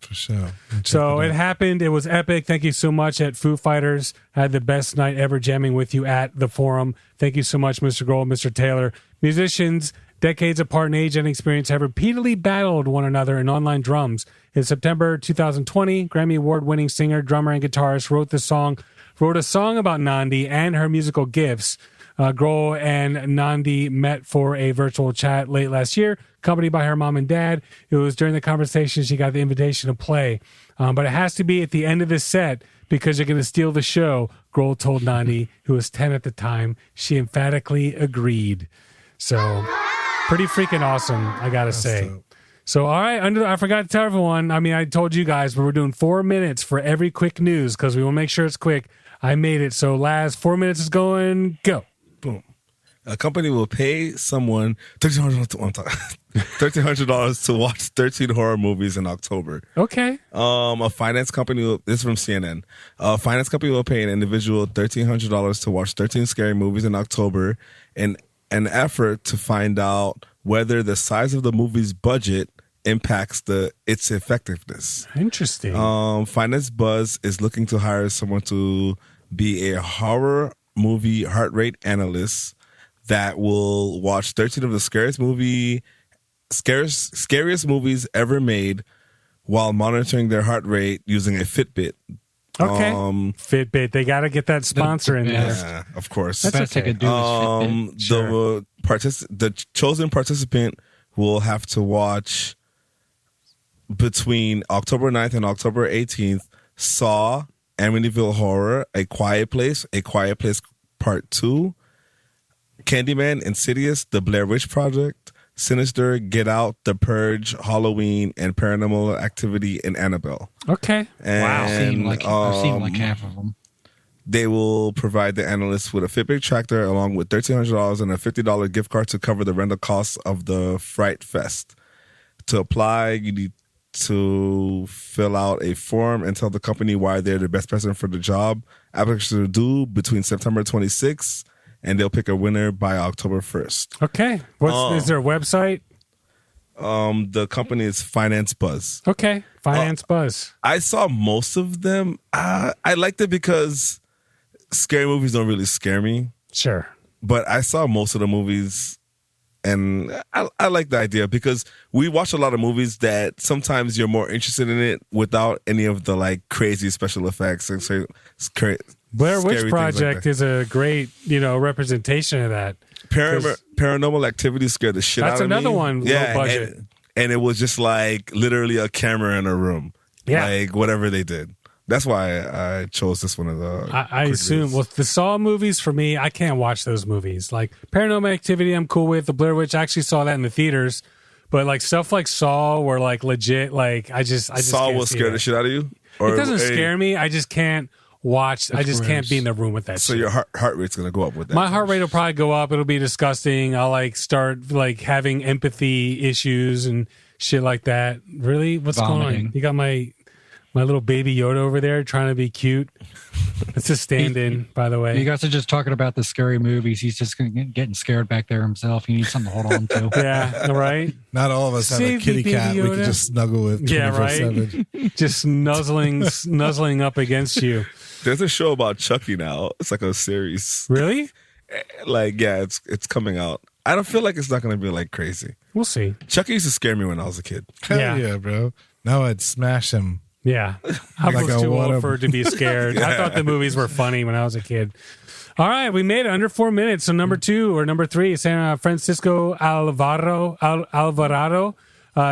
For sure. So it happened. It was epic. Thank you so much at Foo Fighters. I had the best night ever jamming with you at the Forum. Thank you so much, Mr. Grohl, Mr. Taylor. Musicians, decades apart in age and experience, have repeatedly battled one another in online drums. In September 2020, Grammy Award-winning singer, drummer, and guitarist wrote a song about Nandi and her musical gifts. Grohl and Nandi met for a virtual chat late last year, accompanied by her mom and dad. It was during the conversation she got the invitation to play. But it has to be at the end of this set because you're going to steal the show, Grohl told Nandi, who was 10 at the time. She emphatically agreed. So pretty freaking awesome, I got to say. Dope. So, all right, I forgot to tell everyone. I mean, I told you guys, but we're doing 4 minutes for every quick news because we will make sure it's quick. I made it. So, last 4 minutes is going, go. Boom. A company will pay someone $1,300 to watch 13 horror movies in October. Okay. A finance company this is from CNN. A finance company will pay an individual $1,300 to watch 13 scary movies in October in an effort to find out whether the size of the movie's budget impacts its effectiveness. Interesting. Finance Buzz is looking to hire someone to be a horror movie heart rate analyst that will watch 13 of the scariest movies ever made while monitoring their heart rate using a Fitbit. Okay. Fitbit. They got to get that sponsor in there. Yeah, of course. That's Best I okay. could do is Fitbit. Sure. The chosen participant will have to watch between October 9th and October 18th Saw, Amityville Horror, A Quiet Place Part 2, Candyman, Insidious, The Blair Witch Project, Sinister, Get Out, The Purge, Halloween, and Paranormal Activity in Annabelle. Okay. And, I've seen like half of them. They will provide the analyst with a Fitbit tracker along with $1,300 and a $50 gift card to cover the rental costs of the Fright Fest. To apply, you need to fill out a form and tell the company why they're the best person for the job. Applications are due between September 26th, and they'll pick a winner by October 1st. Okay. Is there a website? The company is Finance Buzz. Okay. Finance Buzz. I saw most of them. I liked it because scary movies don't really scare me. Sure. But I saw most of the movies, and I like the idea because we watch a lot of movies that sometimes you're more interested in it without any of the like crazy special effects and so Blair Witch Project is a great, representation of that. Paranormal Activity scared the shit out of me. That's another one, low budget. And it was just like literally a camera in a room. Yeah. Like whatever they did. That's why I chose this one of the. I assume. Well, the Saw movies for me, I can't watch those movies. Like Paranormal Activity, I'm cool with. The Blair Witch, I actually saw that in the theaters. But like stuff like Saw, were like legit. Like I just Saw can't will scare the shit out of you. It doesn't scare me. I just can't watch. I just can't be in the room with that. So shit. your heart rate's gonna go up with that. My heart rate will probably go up. It'll be disgusting. I'll like start like having empathy issues and shit like that. Really, what's going on? You got my little baby Yoda over there trying to be cute. It's a stand-in, by the way. You guys are just talking about the scary movies. He's just getting scared back there himself. He needs something to hold on to. Yeah, right? Not all of us have a kitty cat we can just snuggle with 24/7. Yeah, right? Just nuzzling up against you. There's a show about Chucky now. It's like a series. Really? Like, yeah, it's coming out. I don't feel like it's not going to be like crazy. We'll see. Chucky used to scare me when I was a kid. Hell Yeah. yeah, bro. Now I'd smash him. Yeah. I Like was a too water- old for to be scared. I thought the movies were funny when I was a kid. All right, we made it under 4 minutes. So number 2 or number 3 is San Francisco Alvarado,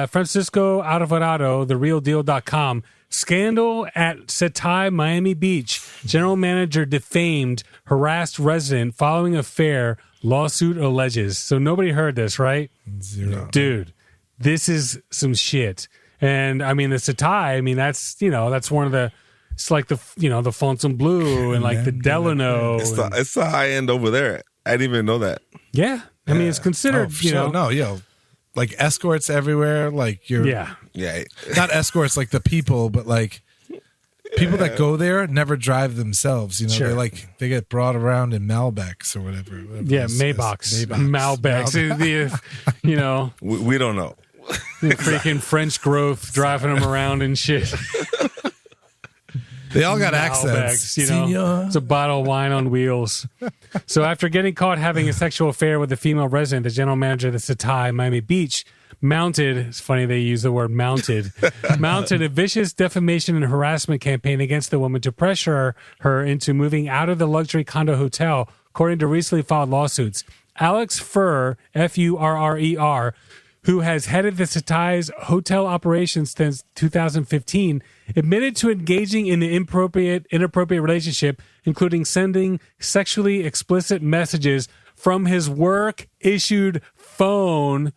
Francisco Alvarado, therealdeal.com. Scandal at Setai, Miami Beach. General manager defamed, harassed resident following affair. Lawsuit alleges. So nobody heard this, right? Zero. Dude, this is some shit. And I mean, the Setai, I mean, that's, that's one of the, it's like the, the Fontainebleau and like the Delano. It's the high end over there. I didn't even know that. Yeah. I mean, it's considered, Oh, sure. No, like escorts everywhere. Like you're, Yeah. Yeah. not escorts like the people, but like people that go there never drive themselves. Sure. They get brought around in Malbecs or whatever. Yeah, Maybachs. Malbecs. We don't know. Freaking French growth driving them around and shit. They all got Malbecs, accents. Senor. It's a bottle of wine on wheels. So after getting caught having a sexual affair with a female resident, the general manager of the Setai, Miami Beach, it's funny they use the word mounted a vicious defamation and harassment campaign against the woman to pressure her into moving out of the luxury condo hotel, according to recently filed lawsuits. Alex Furrer, Furrer, who has headed the Setai's hotel operations since 2015, admitted to engaging in the inappropriate relationship, including sending sexually explicit messages from his work-issued phone.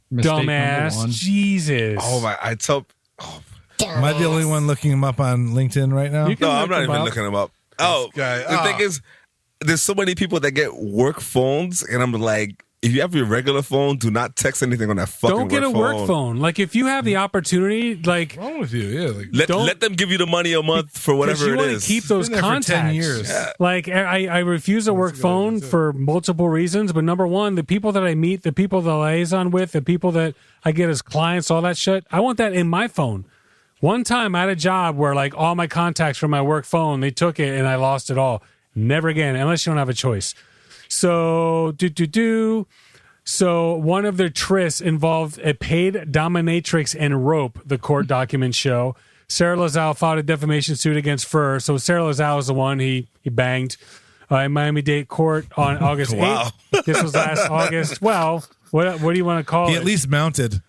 Mistake number Dumbass. one. Jesus. Oh my! Am I the only one looking him up on LinkedIn right now? You can No, I'm look not him even up. looking him up. Oh, guy. the thing is, there's so many people that get work phones, and I'm like, if you have your regular phone, do not text anything on that fucking Don't get a work work phone. Like, if you have the opportunity, like, What's wrong with you? Yeah, like, Let them give you the money a month for because whatever you it want is. to keep those been there for contacts. 10 years. Like, I refuse a work phone for multiple reasons. But number one, the people that I meet, the people that I liaison with, the people that I get as clients, all that shit, I want that in my phone. One time I had a job where like all my contacts from my work phone, they took it and I lost it all. Never again, unless you don't have a choice. So, So one of their trysts involved a paid dominatrix and rope, the court documents show. Sarah Lazal filed a defamation suit against Furrer. So Sarah Lazal is the one he banged in Miami-Dade court on August 8th. Wow. This was last August. Well, what do you want to call he it? at least mounted.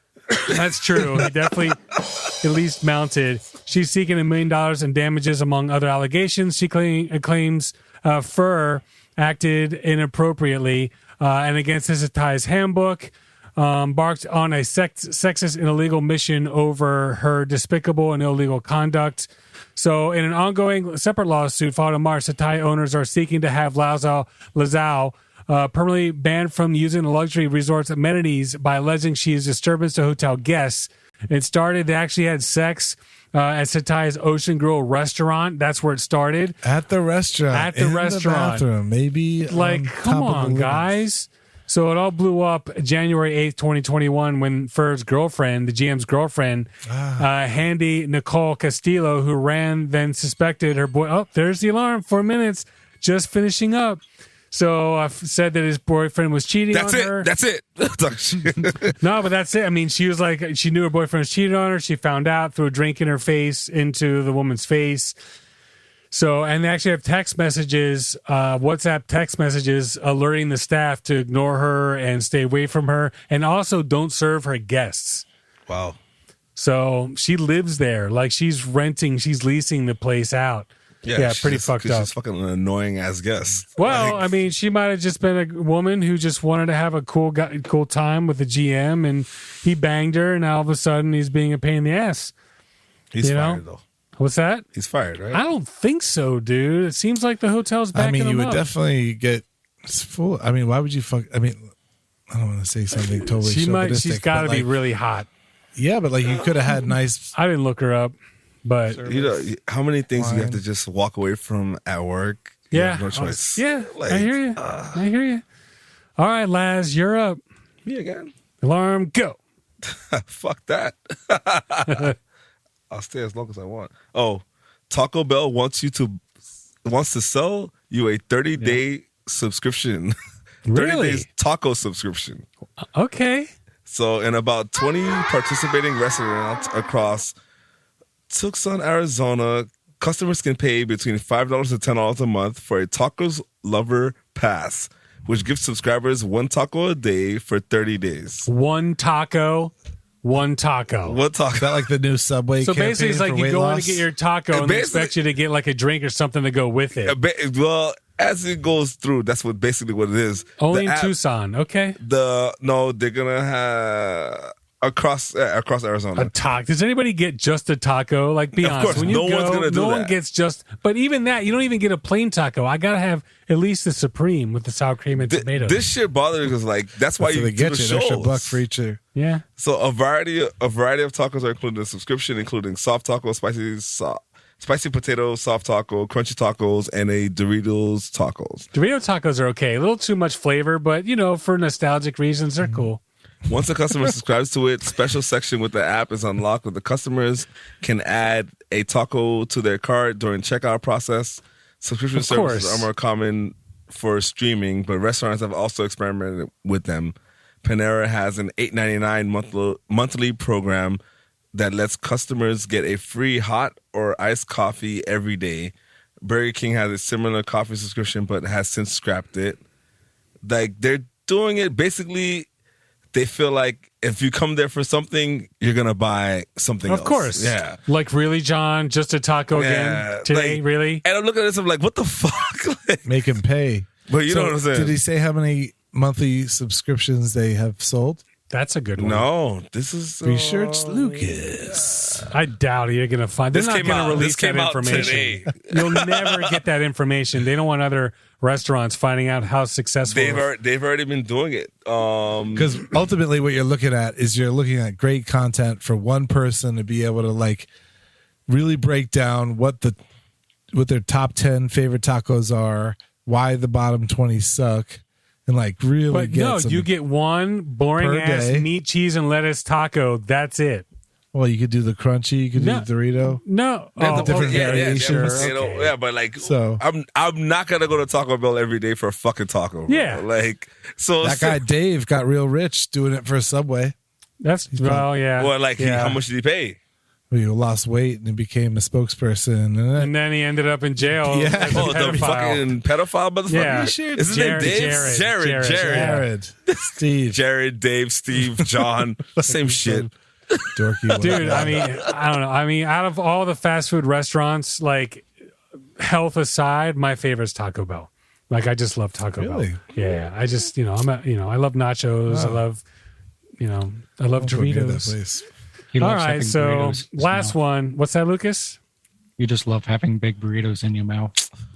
That's true. He definitely at least mounted. She's seeking $1 million in damages, among other allegations. She claims Furrer acted inappropriately and against his Setai's handbook, embarked on a sexist and illegal mission over her despicable and illegal conduct. So in an ongoing separate lawsuit filed in March, Setai owners are seeking to have Lazal permanently banned from using the luxury resort's amenities by alleging she is a disturbance to hotel guests. It started, they actually had sex at Setai's Ocean Grill restaurant. That's where it started. At the restaurant. At the in restaurant. The bathroom, maybe. Like, come top of the on, living- guys. So it all blew up January 8th, 2021, when Furr's girlfriend, the GM's girlfriend, Handy Nicole Castillo, who then suspected her boy. Oh, there's the alarm. 4 minutes. Just finishing up. So I said that his boyfriend was cheating on her. That's it. No, but that's it. I mean, she was like, she knew her boyfriend was cheating on her. She found out, threw a drink in her face into the woman's face. So, and they actually have text messages, WhatsApp text messages alerting the staff to ignore her and stay away from her, and also don't serve her guests. Wow. So she lives there. Like she's leasing the place out. Yeah, pretty fucked up. She's fucking an annoying ass guest. Well, Like, I mean, she might have just been a woman who just wanted to have a cool time with the GM, and he banged her, and now all of a sudden he's being a pain in the ass. he's you know? fired though. What's that? He's fired, right? I don't think so, dude. It seems like the hotel's backing I mean, you him would up. definitely get full. I mean, why would you fuck? I mean, I don't want to say something totally. She's chauvinistic, got to but be like, really hot. Yeah, but like you could have had nice. I didn't look her up, but You know how many things you have Fine. to just walk away from at work? You yeah, have no choice. yeah. Like, I hear you. I hear you. All right, Laz, you're up. Me again? Alarm, go. Fuck that. I'll stay as long as I want. Oh, Taco Bell wants to sell you a 30-day subscription. 30 Really? days taco subscription. Okay. So, in about 20 participating restaurants across Tucson, Arizona, customers can pay between $5 and $10 a month for a Tacos Lover Pass, which gives subscribers one taco a day for 30 days. One taco. What taco? Is that like the new Subway So campaign basically, it's like for you weight go in loss? to get your taco and they Basically- expect you to get like a drink or something to go with it. Well, as it goes through, that's what it is. Only The in app- Tucson. Okay. No, they're gonna have across Arizona. A taco. Does anybody get just a taco? Like, be Of honest. course, when you no go, one's gonna do no one that. gets just. But even that, you don't even get a plain taco. I gotta have at least the supreme with the sour cream and tomatoes. This shit bothers me because like that's why So you they do get the you an extra shows. buck for each year. yeah. So a variety of tacos are included in the subscription, including soft taco, spicy potato, soft taco, crunchy tacos, and a Doritos tacos. Dorito tacos are okay. A little too much flavor, but for nostalgic reasons, they're cool. Once the customer subscribes to it, special section with the app is unlocked where the customers can add a taco to their cart during checkout process. Subscription Of services course. are more common for streaming, but restaurants have also experimented with them. Panera has an $8.99 monthly program that lets customers get a free hot or iced coffee every day. Burger King has a similar coffee subscription, but has since scrapped it. Like, they're doing it basically. They feel like if you come there for something, you're gonna buy something else. Of course. Yeah. Like, really, John? Just a taco Yeah, again today? like- Really? And I'm looking at this, I'm like, what the fuck? Like, Make him pay. but you So know what I'm saying? Did he say how many monthly subscriptions they have sold? That's a good one. No, this is Research Lucas. I doubt you're going to find. They're This not came going out- to this release that came out information. today. You'll never get that information. They don't want other restaurants finding out how successful. They've already been doing it. Because ultimately, what you're looking at is you're looking at great content for one person to be able to like really break down what their top 10 favorite tacos are, why the bottom 20 suck, and like really But get no, some. you get one boring Per ass day. meat, cheese, and lettuce taco. That's it. Well, you could do the crunchy, you could No. do the Dorito. No, the different yeah, variations. yeah, but like, So- I'm not gonna go to Taco Bell every day for a fucking taco. Bro. Yeah. like so That guy Dave got real rich doing it for Subway. that's yeah. Well, like, yeah. how much did he pay? He lost weight and he became a spokesperson. And then, And then he ended up in jail. Yeah. as a Oh, the pedophile. fucking pedophile motherfucker. Yeah. Isn't his name Dave? Jared. Jared, Steve, Jared, Dave, Steve, John, same shit. dorky, Dude, I mean, I don't know. I mean, out of all the fast food restaurants, like health aside, my favorite is Taco Bell. Like, I just love Taco Really? Bell. Yeah, I just, I love nachos. I love, I love Don't forget that Doritos. place. He All loves right, having so burritos in his last mouth. one. What's that, Lucas? You just love having big burritos in your mouth.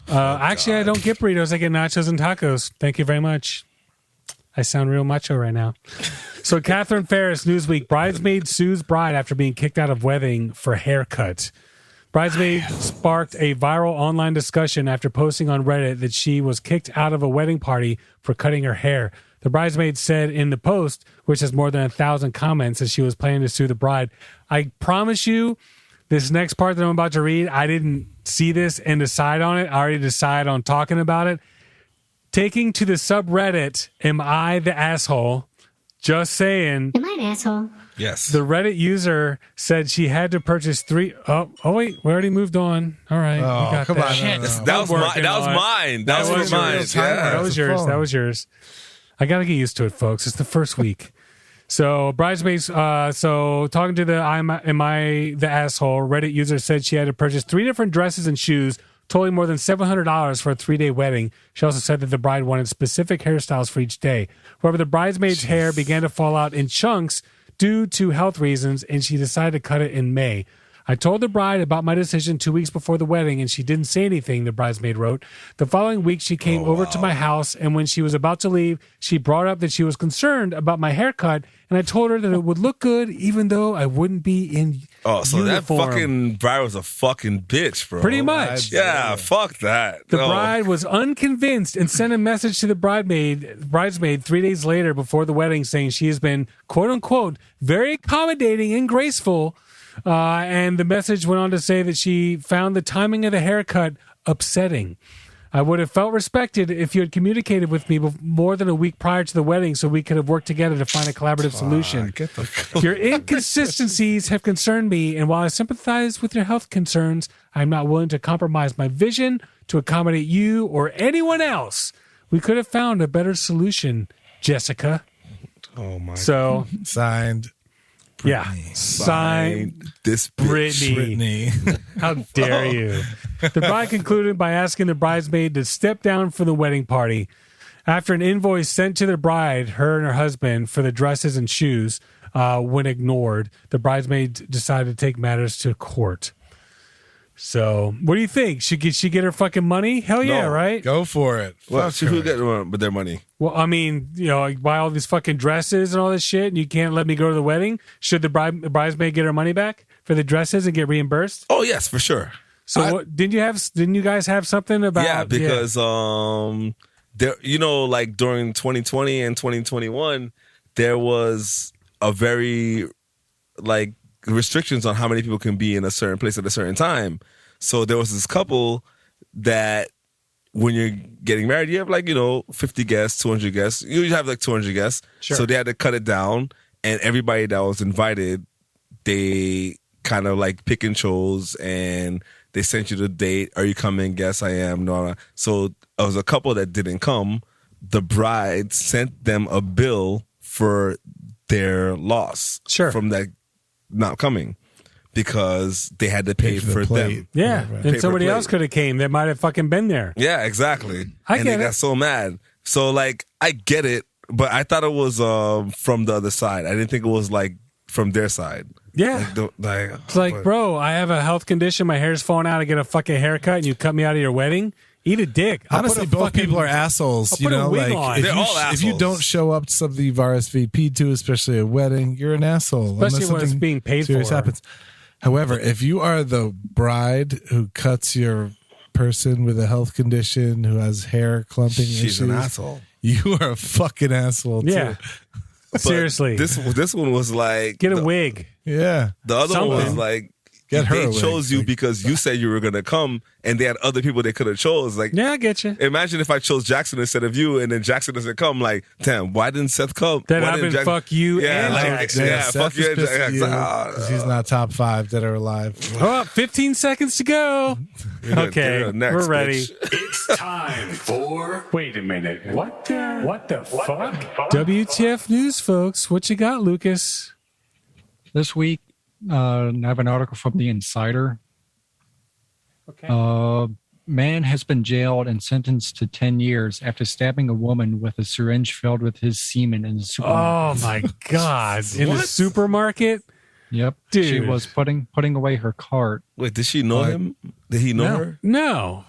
Actually, I don't get burritos. I get nachos and tacos. Thank you very much. I sound real macho right now. So, Catherine Ferris, Newsweek, bridesmaid sues bride after being kicked out of wedding for haircut. Bridesmaid sparked a viral online discussion after posting on Reddit that she was kicked out of a wedding party for cutting her hair. The bridesmaid said in the post, which has more than 1,000 comments, that she was planning to sue the bride. I promise you, this next part that I'm about to read, I didn't see this and decide on it. I already decided on talking about it. Taking to the subreddit, Am I the Asshole? Just saying. Am I an asshole? Yes. The Reddit user said she had to purchase three. Oh wait, we already moved on. All right, we got come that. on. Shit. No. That was I'm mine. working That was on it. mine. That was was mine. yours. Yeah. That was yours. That was yours. I got to get used to it, folks. It's the first week. So bridesmaids. So talking to the Am I the Asshole Reddit user said she had to purchase 3 different dresses and shoes, totaling more than $700 for a 3-day wedding. She also said that the bride wanted specific hairstyles for each day. However, the bridesmaid's hair began to fall out in chunks due to health reasons, and she decided to cut it in May. I told the bride about my decision 2 weeks before the wedding, and she didn't say anything, the bridesmaid wrote. The following week, she came over to my house, and when she was about to leave, she brought up that she was concerned about my haircut, and I told her that it would look good even though I wouldn't be in Oh, so uniform. that fucking bride was a fucking bitch, bro. Pretty much. Yeah, fuck that. The No. bride was unconvinced and sent a message to the bridesmaid 3 days later before the wedding saying she has been, quote unquote, very accommodating and graceful. And the message went on to say that she found the timing of the haircut upsetting. I would have felt respected if you had communicated with me more than a week prior to the wedding so we could have worked together to find a collaborative solution. Your inconsistencies have concerned me, and while I sympathize with your health concerns, I'm not willing to compromise my vision to accommodate you or anyone else. We could have found a better solution, Jessica. Oh my! So Signed. yeah, signed this bitch. Brittany. How dare you? The bride concluded by asking the bridesmaid to step down from the wedding party. After an invoice sent to the bride, her and her husband, for the dresses and shoes, when ignored, the bridesmaid decided to take matters to court. So, what do you think? Should she get her fucking money? Hell yeah, No. right? Go for it. Well, Fuck who her. get with their money? Well, I mean, I buy all these fucking dresses and all this shit, and you can't let me go to the wedding. Should the bridesmaid get her money back for the dresses and get reimbursed? Oh yes, for sure. So, what, didn't you guys have something about? Yeah, because there, like during 2020 and 2021, there was a very like restrictions on how many people can be in a certain place at a certain time. So there was this couple that when you're getting married, you have 50 guests, 200 guests. You usually have 200 guests. Sure. So they had to cut it down, and everybody that was invited, they kind of pick and chose, and they sent you the date. Are you coming? Yes, I am. No. So there was a couple that didn't come. The bride sent them a bill for their loss from that not coming because they had to pay for them. Yeah, Right. and somebody else could have came that might have fucking been there. Yeah, exactly. I and get they it. got so mad. So I get it, but I thought it was from the other side. I didn't think it was from their side. Yeah. It's bro, I have a health condition. My hair's falling out. I get a fucking haircut, and you cut me out of your wedding. Eat a dick. Honestly, both people are assholes. I'll put a wig on. They're all if you assholes. don't show up to something you've RSVP'd to, especially a wedding, you're an asshole. Especially Unless when it's something being paid serious for. happens. However, if you are the bride who cuts your person with a health condition who has hair clumping She's issues, an asshole. you are a fucking asshole too. Yeah. Seriously. This one was Get a wig. Yeah. The other one was Something. Get her they a wig. chose you because you said you were going to come, and they had other people they could have chose. Yeah, I get you. Imagine if I chose Jackson instead of you, and then Jackson doesn't come. Damn, why didn't Seth come? Then Why I've didn't been fuck you and Jackson. Yeah, Seth fuck is you and pissed at you Jackson. 'cause he's not top 5 that are alive. Oh, 15 seconds to go. Okay, next, we're ready. bitch. It's time for. Wait a minute. What the fuck? WTF News, folks. What you got, Lucas? This week, I have an article from The Insider. Okay. Man has been jailed and sentenced to 10 years after stabbing a woman with a syringe filled with his semen in the supermarket. Oh, my God. In the supermarket? Yep. Dude. She was putting away her cart. Wait, did she know him? Did he know her? No.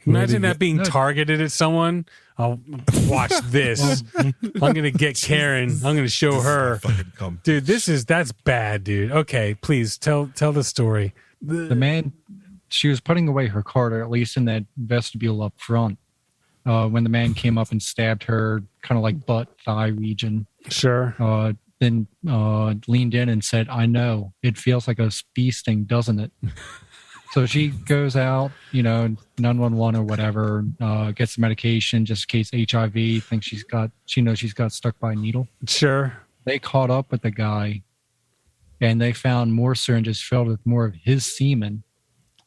Imagine that being targeted at someone. I'll watch this. I'm going to get Karen. I'm going to show her. Dude, that's bad, dude. Okay, please tell the story. The man, she was putting away her cart, or at least in that vestibule up front, when the man came up and stabbed her kind of butt, thigh region. Sure. Then leaned in and said, "I know. It feels like a bee sting, doesn't it?" So she goes out, 911 or whatever, gets the medication just in case HIV, she knows she's got stuck by a needle. Sure. They caught up with the guy, and they found more syringes filled with more of his semen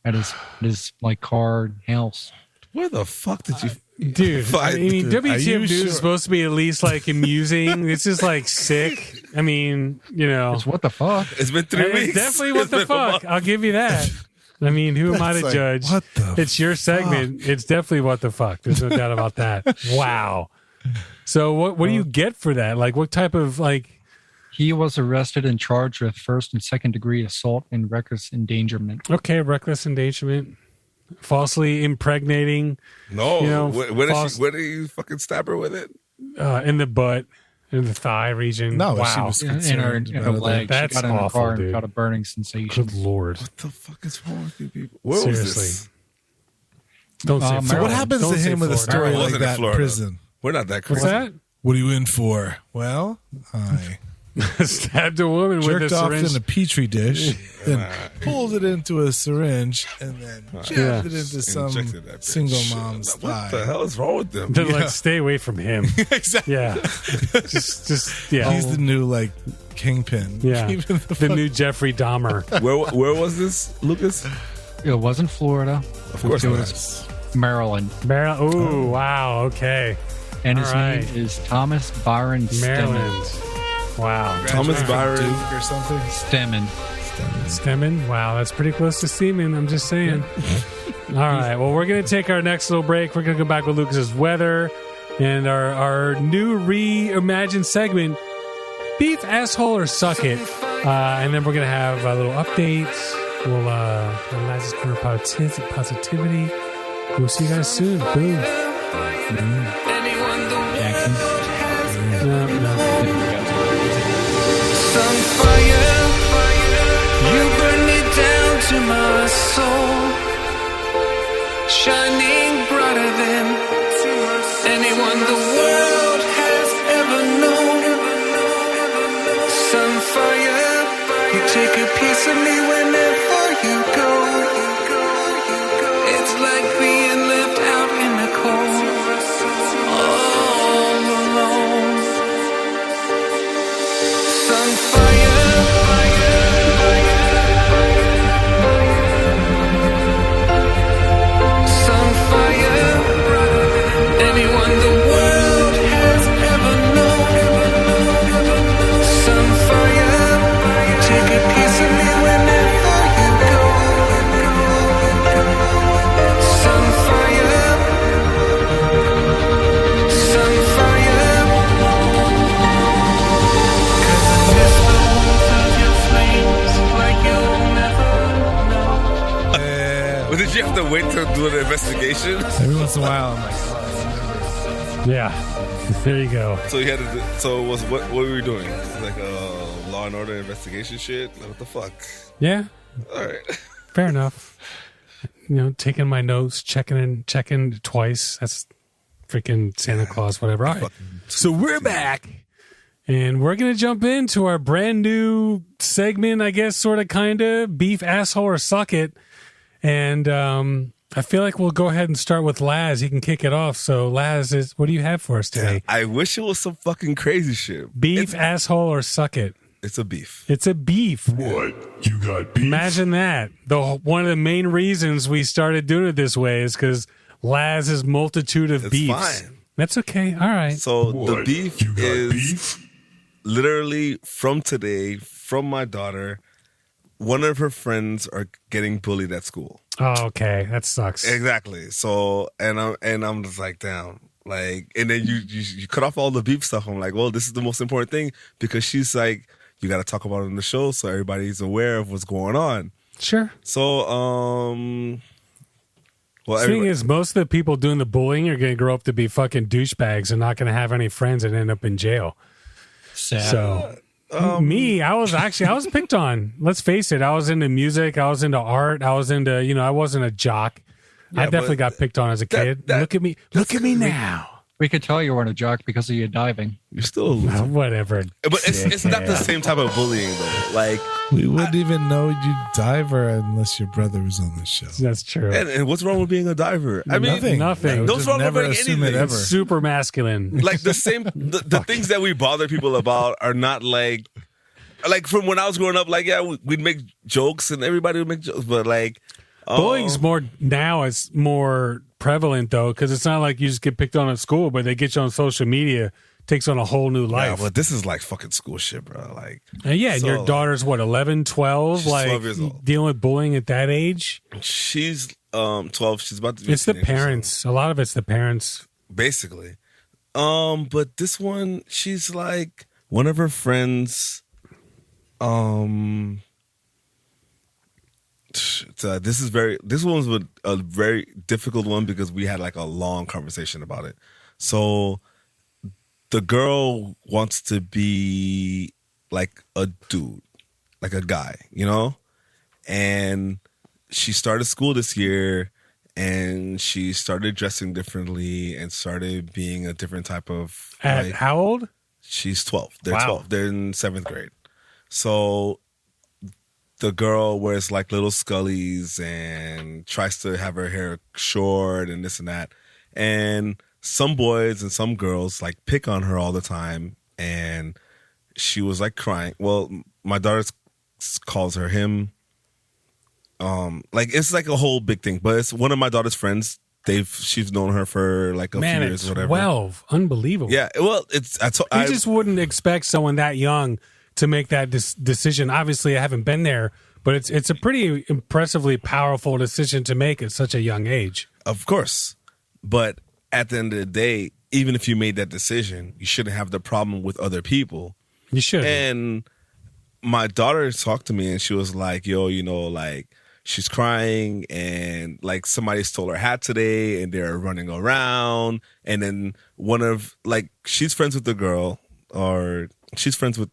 at his car and house. Where the fuck did you... Dude, I mean, Are WTF you News sure? is supposed to be at least amusing. This is sick. I mean, It's what the fuck? It's been 3 weeks. It's definitely what It's the been a fuck. month. I'll give you that. I mean, who am I to That's judge? what the It's your segment. It's definitely what the fuck. There's no doubt about that. Wow. So what do you get for that? What type of He was arrested and charged with first and second degree assault and reckless endangerment. Okay, reckless endangerment, falsely impregnating No. Where did you fucking stab her with it? in the butt, in the thigh region. No, wow. she was In her concerned about it. leg. That's she got in her awful, car and dude. got a burning sensation. Good Lord. What the fuck is wrong with you people? Where was Seriously. this? Don't say So So what Florida. happens Don't to say him with a Florida. story It like wasn't in that in Florida. prison? We're not that What's crazy. that? What are you in for? Well, I Stabbed a woman with a jerked off syringe. in a petri dish, then pulled it into a syringe, and then jabbed it into some Injected that bitch. single mom's What thigh. the hell is wrong with them? They're like, stay away from him. Exactly. Yeah. just yeah. He's the new like kingpin. Yeah. Keeping The new Jeffrey Dahmer. Where was this, Lucas? It wasn't Florida. Of course It not. was Maryland. Maryland. Ooh, wow. Okay. And his All right. name is Thomas Byron Maryland. Stemmen. Wow. Thomas Byron. Duke or something. Stemmen. Stemmen. Wow, that's pretty close to semen. I'm just saying. All right. Well, we're going to take our next little break. We're going to go back with Lucas's weather and our new reimagined segment, Beef, Asshole, or Suck It. And then we're going to have a little updates. We'll Laz's Corner Positivity. We'll see you guys soon. Boom. Jackson. No. Some fire, you burn me down to my soul, shining brighter than anyone the world has ever known. Some fire, you take a piece of me whenever you go. It's like being left out in the cold, all alone. Some fire, some fire, anyone the world has ever known. Some fire, take a piece of me whenever you go. Some fire, some fire. But did you have to wait to do an investigation? Every once in a while, I'm like, oh, Yeah. There you go. So you had to. So was what were we doing? Like a Law and Order investigation shit? Like, what the fuck? Yeah. All right. Fair enough. You know, taking my notes, checking twice. That's freaking Santa Claus, whatever. All right. So we're back. And we're going to jump into our brand new segment, I guess, sort of, kind of, Beef, Asshole, or Suck It. And I feel like we'll go ahead and start with Laz. He can kick it off. So, Laz, what do you have for us today? I wish it was some fucking crazy shit. Beef, asshole, or suck it? It's a beef. It's a beef. What? You got beef? Imagine that. One of the main reasons we started doing it this way is because Laz's multitude of It's beefs. fine. That's okay. All right. So the What? beef You got is beef? literally from today, from my daughter. One of her friends are getting bullied at school. Oh, okay. That sucks. Exactly. So and I'm just like, damn. Like, and then you cut off all the beef stuff. I'm like, well, this is the most important thing because she's like, you got to talk about it on the show so everybody's aware of what's going on. Sure. So, well, The thing is, most of the people doing the bullying are going to grow up to be fucking douchebags and not going to have any friends and end up in jail. Sad. So, me, I was picked on. Let's face it. I was into music. I was into art. I was into, I wasn't a jock. I definitely but got picked on as a kid. Look at me. Look at me now. We could tell you weren't a jock because of your diving. you're still a loser. Whatever. But it's not the same type of bullying though. Like, we wouldn't even know you diver unless your brother was on the show. That's true. and what's wrong with being a diver? I mean, Nothing. Don't Just wrong with never being assume anything. it ever. Super masculine. Like the same, the things that we bother people about are not like from when I was growing up. Like, yeah, we'd make jokes and everybody would make jokes, but like, Bullying's more now. It's more prevalent though, because it's not like you just get picked on at school, but they get you on social media. Takes on a whole new yeah, life. but this is like fucking school shit, bro. Like, And yeah, and so, your daughter's what, 11, 12? She's Like 12 years old. dealing with bullying at that age? she's 12. She's about to be. It's the a teenager, so- parents. A lot of it's the parents. basically. But this one, she's like one of her friends. This one's a very difficult one because we had like a long conversation about it. So the girl wants to be like a dude, like a guy, and she started school this year and she started dressing differently and started being a different type of At like, how old? She's 12. They're Wow. 12. They're in 7th grade. So the girl wears like little scullies and tries to have her hair short and this and that. And some boys and some girls like pick on her all the time. And she was like crying. Well, my daughter calls her him. Like it's like a whole big thing. But it's one of my daughter's friends. She's known her for like a few years or whatever. 12. Unbelievable. Yeah. Well, You just wouldn't expect someone that young to make that decision. Obviously, I haven't been there, but it's a pretty impressively powerful decision to make at such a young age. Of course. But at the end of the day, even if you made that decision, you shouldn't have the problem with other people. You should. And my daughter talked to me and she was like, yo, like she's crying and like somebody stole her hat today and they're running around. And then she's friends with the girl or she's friends with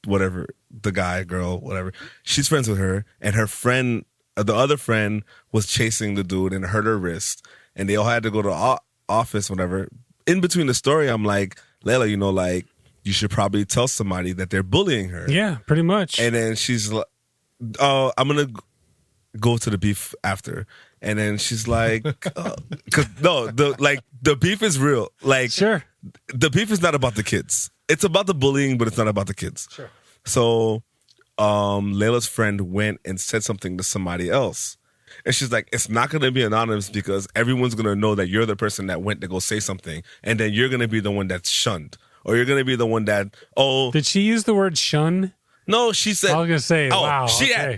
whatever, the guy, girl, whatever. She's friends with her and her friend, the other friend was chasing the dude and hurt her wrist. And they all had to go to office, whatever. In between the story, I'm like, Layla, like you should probably tell somebody that they're bullying her. Yeah, pretty much. And then she's like, oh, I'm going to go to the beef after. And then she's like, because the beef is real. Like, sure. The beef is not about the kids. It's about the bullying, but it's not about the kids. Sure. So Layla's friend went and said something to somebody else. And she's like, it's not going to be anonymous because everyone's going to know that you're the person that went to go say something. And then you're going to be the one that's shunned. Or you're going to be the one that, Did she use the word shun? No, she said. I was going to say, wow.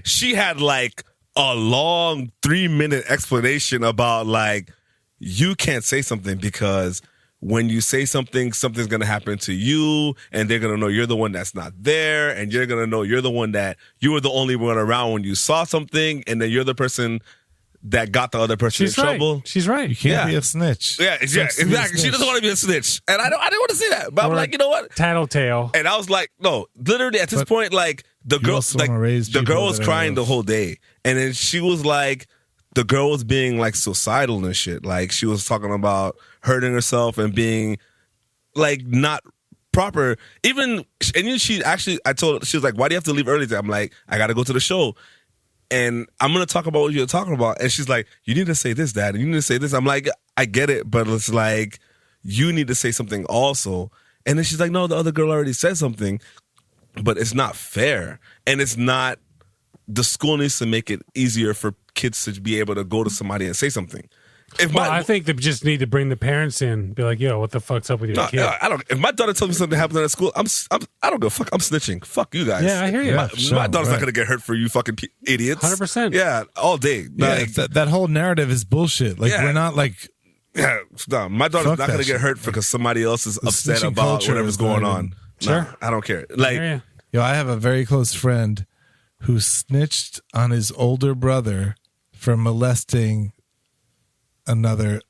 She had like a long 3-minute explanation about like, you can't say something because when you say something, something's going to happen to you and they're going to know you're the one that's not there and you're going to know you're the one that you were the only one around when you saw something and then you're the person that got the other person in trouble. She's right. You can't be a snitch. Yeah, exactly. She doesn't want to be a snitch. And I didn't want to say that. But I'm like, you know what? Tattletale. And I was like, no, literally at this point, like the girl was crying the whole day. And then she was like, the girl was being like suicidal and shit. Like she was talking about hurting herself and being like not proper. And she actually, she was like, why do you have to leave early? I'm like, I got to go to the show. And I'm going to talk about what you're talking about. And she's like, you need to say this, Dad. And you need to say this. I'm like, I get it. But it's like, you need to say something also. And then she's like, no, the other girl already said something. But it's not fair. And it's not, the school needs to make it easier for kids to be able to go to somebody and say something. I think they just need to bring the parents in. Be like, yo, what the fuck's up with your kid? If my daughter tells me something happens at school, I don't go, fuck, I'm snitching. Fuck you guys. Yeah, I hear you. My daughter's not going to get hurt for you fucking idiots. 100%. Yeah, all day. Yeah, that whole narrative is bullshit. Like, we're not like... Yeah, no, my daughter's not going to get hurt because somebody else is upset about whatever's going on. Sure. Nah, I don't care. Like, I have a very close friend who snitched on his older brother for molesting another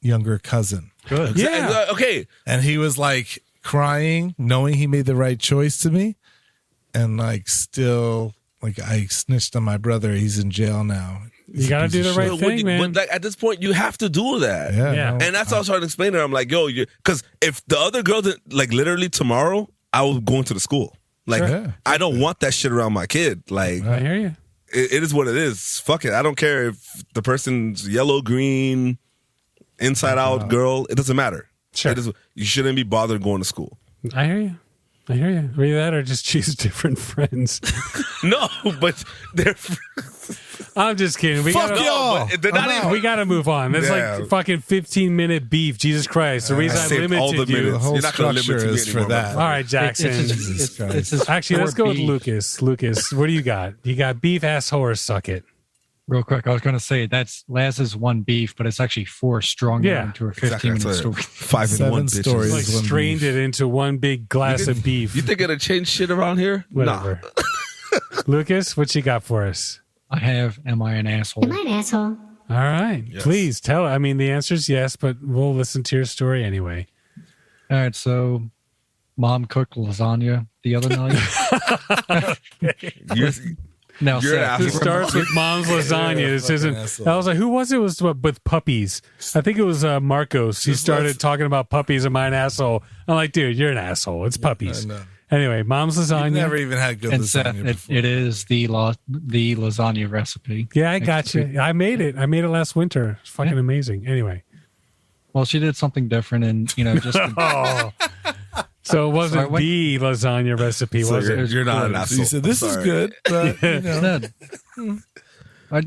younger cousin. Good. Yeah. Okay. And he was like crying, knowing he made the right choice to me. And like still, like I snitched on my brother. He's in jail now. You got to do the right thing, man. But like, at this point, you have to do that. Yeah. And that's how I was trying to explain to her. I'm like, yo, because if the other girl didn't, like literally tomorrow, I was going to the school. Like, I don't want that shit around my kid. Like, I hear you. It is what it is. Fuck it. I don't care if the person's yellow, green, inside out girl. It doesn't matter. Sure. You shouldn't be bothered going to school. I hear you. Either that or just choose different friends. No, but they're... I'm just kidding. We gotta move on. That's like fucking 15-minute beef. Jesus Christ. The reason I limited you. The whole structure is for that. All right, Jackson. Actually, let's go with Lucas. Lucas, what do you got? You got beef, asshole, or suck it? Real quick, I was going to say that's Laz's one beef, but it's actually 4 strong into a 15-minute story. 5 in 1 stories. Like strained it into one big glass of beef. You think it'll change shit around here? Whatever. Nah. Lucas, what you got for us? I have, am I an asshole? Am I an asshole? All right. Yes. Please tell. I mean, the answer is yes, but we'll listen to your story anyway. All right. So, Mom cooked lasagna the other night. Now, You're an Seth, asshole. It starts with mom's lasagna. This fucking isn't. asshole. I was like, who was it? It was with puppies. I think it was Marcos. He started talking about puppies. Am I an asshole? I'm like, dude, you're an asshole. It's puppies. I know. Anyway, mom's I've lasagna. never even had good and lasagna Seth, before. it is the lasagna recipe. Yeah, I got you. I made it. I made it last winter. It's fucking amazing. Anyway. Well, she did something different, and just Oh. So it wasn't So I went- the lasagna recipe, So was it? you're not an So asshole. you said, this is Sorry. good, but you know. Instead,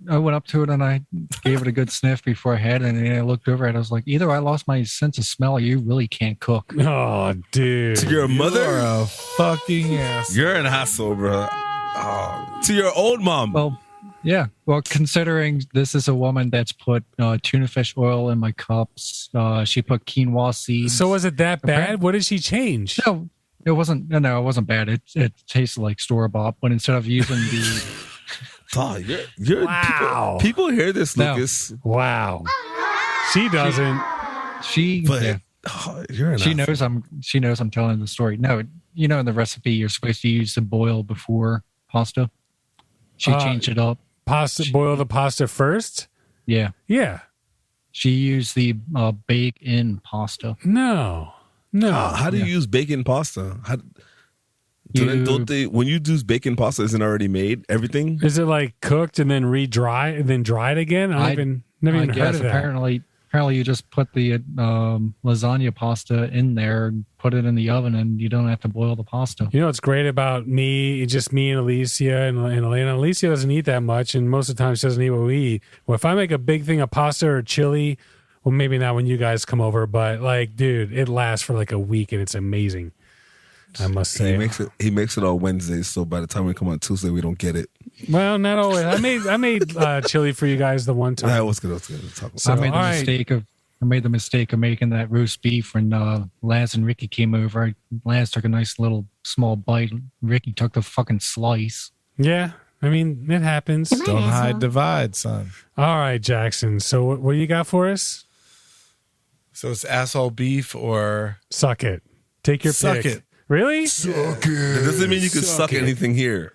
I went up to it and I gave it a good sniff before I had it, and then I looked over it. I was like, either I lost my sense of smell, or you really can't cook. Oh, dude. To your mother? You are a fucking ass. You're an asshole, bro. Oh. To your old mom. Well, yeah. Well, considering this is a woman that's put tuna fish oil in my cups, she put quinoa seeds. So was it that bad? What did she change? No, it wasn't. No, it wasn't bad. It tasted like store bought, but instead of using the Oh, you're Wow. people hear this, No. Lucas. Wow. She doesn't. But yeah, you're an she asshole. knows I'm telling the story. No, in the recipe you're supposed to use the boil before pasta. She changed it up. Boil the pasta first? Yeah, Yeah. she used the bake in pasta. No. How do you use bacon pasta? When you do bacon pasta, isn't already made? Everything? Is it like cooked and then re-dry and then dried again? Never I even heard guess of that. apparently you just put the lasagna pasta in there, and put it in the oven, and you don't have to boil the pasta. You know what's great about me and Alicia and Elena? Alicia doesn't eat that much, and most of the time she doesn't eat what we eat. Well, if I make a big thing of pasta or chili, well, maybe not when you guys come over, but like, dude, it lasts for like a week, and it's amazing. I must say. He makes it on Wednesdays, so by the time we come on Tuesday, we don't get it. Well, not always. I made chili for you guys the one time. I was gonna talk about So, I made all the mistake of making that roast beef when Laz and Ricky came over. Laz took a nice little small bite. Ricky took the fucking slice. Yeah, I mean, it happens. Don't hide, divide, son. All right, Jackson. So what do you got for us? So it's asshole beef or Suck it. Take your suck pick. it. Really? It doesn't mean you can suck anything here.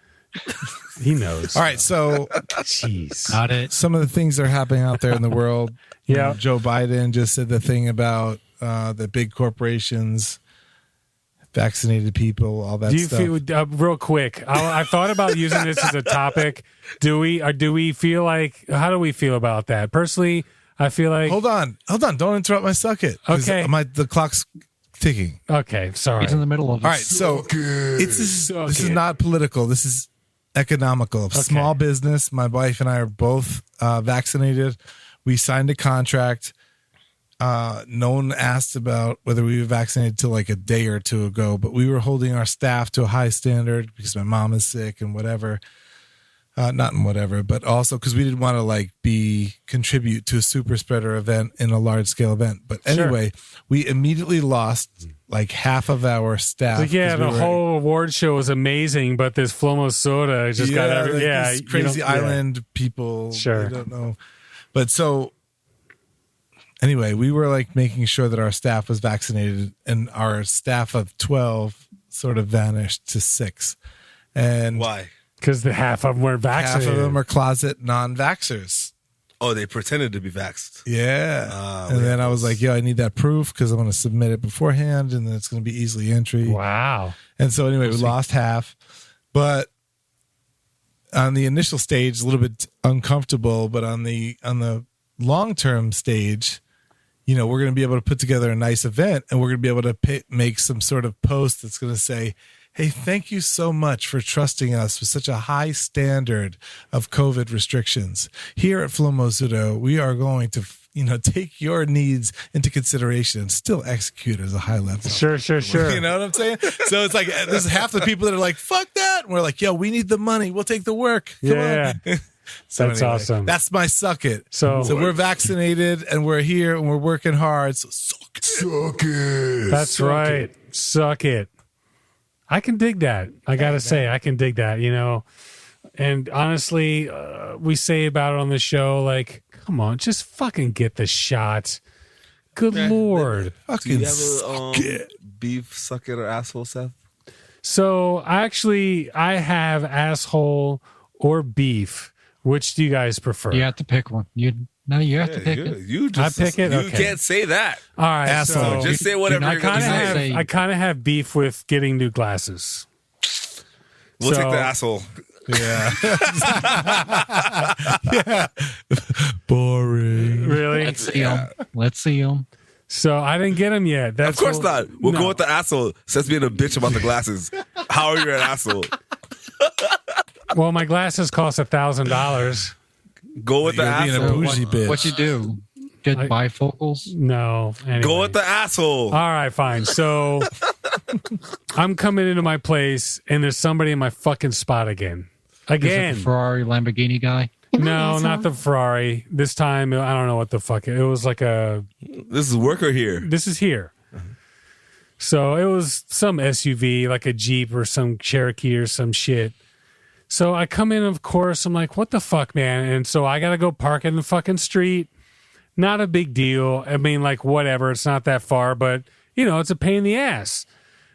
He knows. All right, so Jeez. Got it. some of the things that are happening out there in the world. Yeah. Joe Biden just said the thing about the big corporations, vaccinated people, all that Do you stuff. feel real quick? I thought about using this as a topic. Do we feel like? How do we feel about that? Personally, I feel like. Hold on. Don't interrupt my suck it. 'Cause Okay. the clock's ticking. Okay, sorry. He's in the middle of it. All right, so this is not political. This is economical. Small business. My wife and I are both vaccinated. We signed a contract. No one asked about whether we were vaccinated till like a day or two ago, but we were holding our staff to a high standard because my mom is sick and whatever. Not in whatever, but also because we didn't want to contribute to a super spreader event in a large scale event. But anyway, we immediately lost like half of our staff. Like, yeah, 'cause the we were- whole award show was amazing, but this Flomo soda just got every. like Yeah, these you crazy know, island people. Sure. I don't know, but so anyway, we were like making sure that our staff was vaccinated, and our staff of 12 sort of vanished to 6. And Why? because the half of them were vaccinated. half of them are closet non-vaxxers. Oh, they pretended to be vaxxed. Yeah. And then I was like, yo, I need that proof because I'm going to submit it beforehand, and then it's going to be easily entry. Wow. And so anyway, we lost half, but on the initial stage, a little bit uncomfortable, but on the long-term stage, we're going to be able to put together a nice event, and we're going to be able to make some sort of post that's going to say, hey, thank you so much for trusting us with such a high standard of COVID restrictions. Here at Flow Mozudo, we are going to, take your needs into consideration and still execute as a high level. Sure. You know what I'm saying? So it's like, there's half the people that are like, fuck that. And we're like, yo, we need the money. We'll take the work. Come Yeah. on. So That's awesome. That's my suck it. So we're vaccinated and we're here and we're working hard. So suck it. Suck it. That's right. Suck it. I can dig that. I got to say, I can dig that, And honestly, we say about it on the show, like, come on, just fucking get the shot. Good Lord. Do Fucking you suck have it. beef suck it or asshole, Seth? So I have asshole or beef? Which do you guys prefer? You have to pick one. You have to pick it. You just, I pick it? You Okay. can't say that. All right, Asshole. so Just say whatever not you're going to say. I kind of have beef with getting new glasses. We'll So- take the asshole. Yeah. Yeah. Boring. Really? Let's see them. Let's see them. So I didn't get them yet. That's Of course what- not. We'll no. go with the asshole. Says being a bitch about the glasses. How are you an asshole? Well, my glasses cost $1,000. Go with the You're being a asshole. bougie bitch. What you do? Get bifocals? No. Anyway. Go with the asshole. All right, fine. So I'm coming into my place, and there's somebody in my fucking spot again. Is it Again. the Ferrari Lamborghini guy? No, not the Ferrari. This time, I don't know what the fuck. It was like This is worker here. this is here. So it was some SUV, like a Jeep or some Cherokee or some shit. So I come in, of course, I'm like, what the fuck, man? And so I got to go park in the fucking street. Not a big deal. I mean, like, whatever. It's not that far, but, it's a pain in the ass.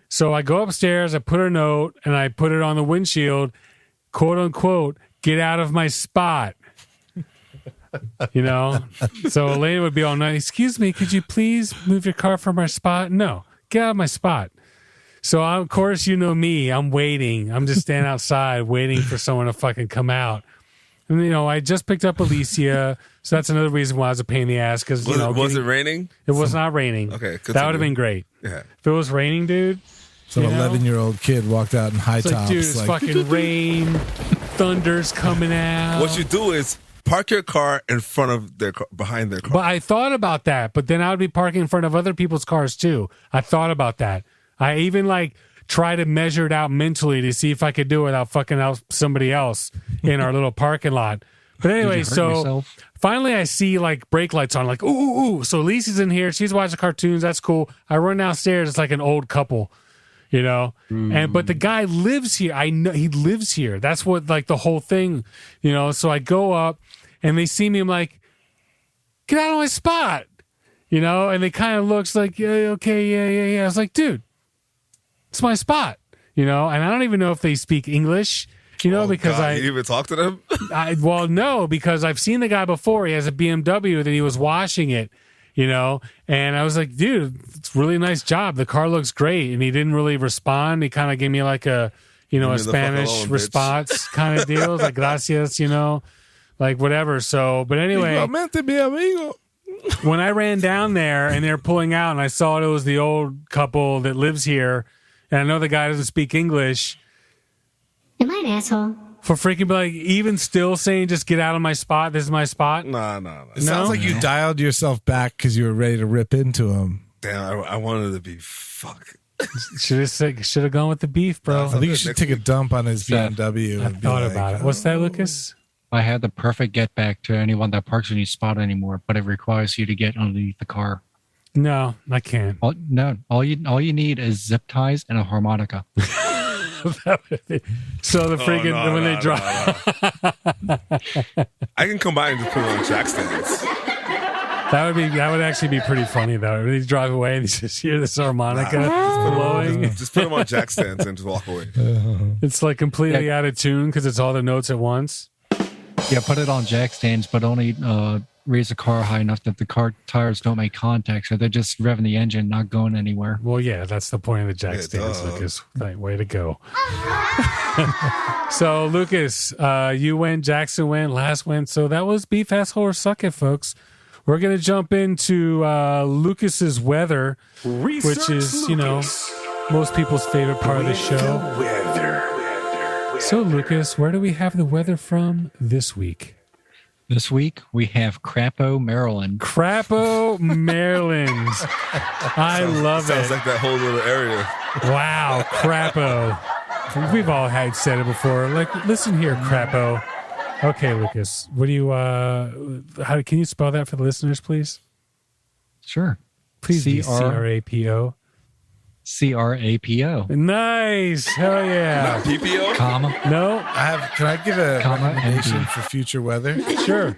So I go upstairs, I put a note, and I put it on the windshield, quote unquote, get out of my spot. So Elena would be all nice. Excuse me, could you please move your car from my spot? No, get out of my spot. So, of course, you know me. I'm waiting. I'm just standing outside waiting for someone to fucking come out. And, I just picked up Alicia. So that's another reason why I was a pain in the ass. Because, Was it raining? it was not raining. Okay, that would have been great. Yeah. If it was raining, dude. Some you know? 11-year-old kid walked out in high It's like, tops. dude, it's fucking rain. Thunder's coming out. What you do is park your car in front of their car, behind their car. But I thought about that. But then I would be parking in front of other people's cars, too. I thought about that. I even, try to measure it out mentally to see if I could do it without fucking out somebody else in our little parking lot. But anyway, yourself? Finally I see brake lights on, ooh, ooh, ooh. So Lisa's in here. She's watching cartoons. That's cool. I run downstairs. It's like an old couple, but the guy lives here. I know he lives here. That's what the whole thing, so I go up and they see me. I'm like, get out of my spot, and they kind of looks like, yeah, okay. Yeah. I was like, dude, it's my spot, and I don't even know if they speak English, because God, you didn't even talk to them? no, because I've seen the guy before. He has a BMW that he was washing it, and I was like, dude, it's a really nice job. The car looks great. And he didn't really respond. He kind of gave me a the Spanish fuck alone, response kind of deal. Like, gracias, whatever. So, but anyway, Igualmente, mi amigo. when I ran down there and they're pulling out and I saw it was the old couple that lives here, and I know the guy doesn't speak English, Am I an asshole? for freaking even still saying, just get out of my spot. This is my spot. Nah. It sounds like you dialed yourself back because you were ready to rip into him. Damn, I wanted to be fuck. Should have gone with the beef, bro. I think you should take a dump on his BMW. I and be thought like, about it. What's that, Lucas? I had the perfect get back to anyone that parks in your spot anymore, but it requires you to get underneath the car. No, I can't. All you need is zip ties and a harmonica. So the freaking no, when no, they drive, I can combine and just put it on jack stands. that would actually be pretty funny though. When they drive away and you just hear this harmonica blowing. Just put them on jack stands and just walk away. It's completely out of tune because it's all the notes at once. Yeah, put it on jack stands, but only raise the car high enough that the car tires don't make contact, so they're just revving the engine, not going anywhere. Well, yeah, that's the point of the jack stands, Lucas. Way to go. So, Lucas, you went, Jackson went, Last went. So that was Beef Asshole or Suck It, folks. We're going to jump into Lucas's weather, which is, most people's favorite part of the show. So, Lucas, where do we have the weather from this week? This week, we have Crapo, Maryland. Crapo, Maryland. I love it. Sounds like that whole little area. Wow, Crapo. We've all said it before. Listen here, Crapo. Okay, Lucas. What do you? Can you spell that for the listeners, please? Sure. Please be CRAPO. CRAPO. Nice. Hell yeah. PPO? Comma. No. Can I give a Comma, recommendation NP. for future weather? Sure.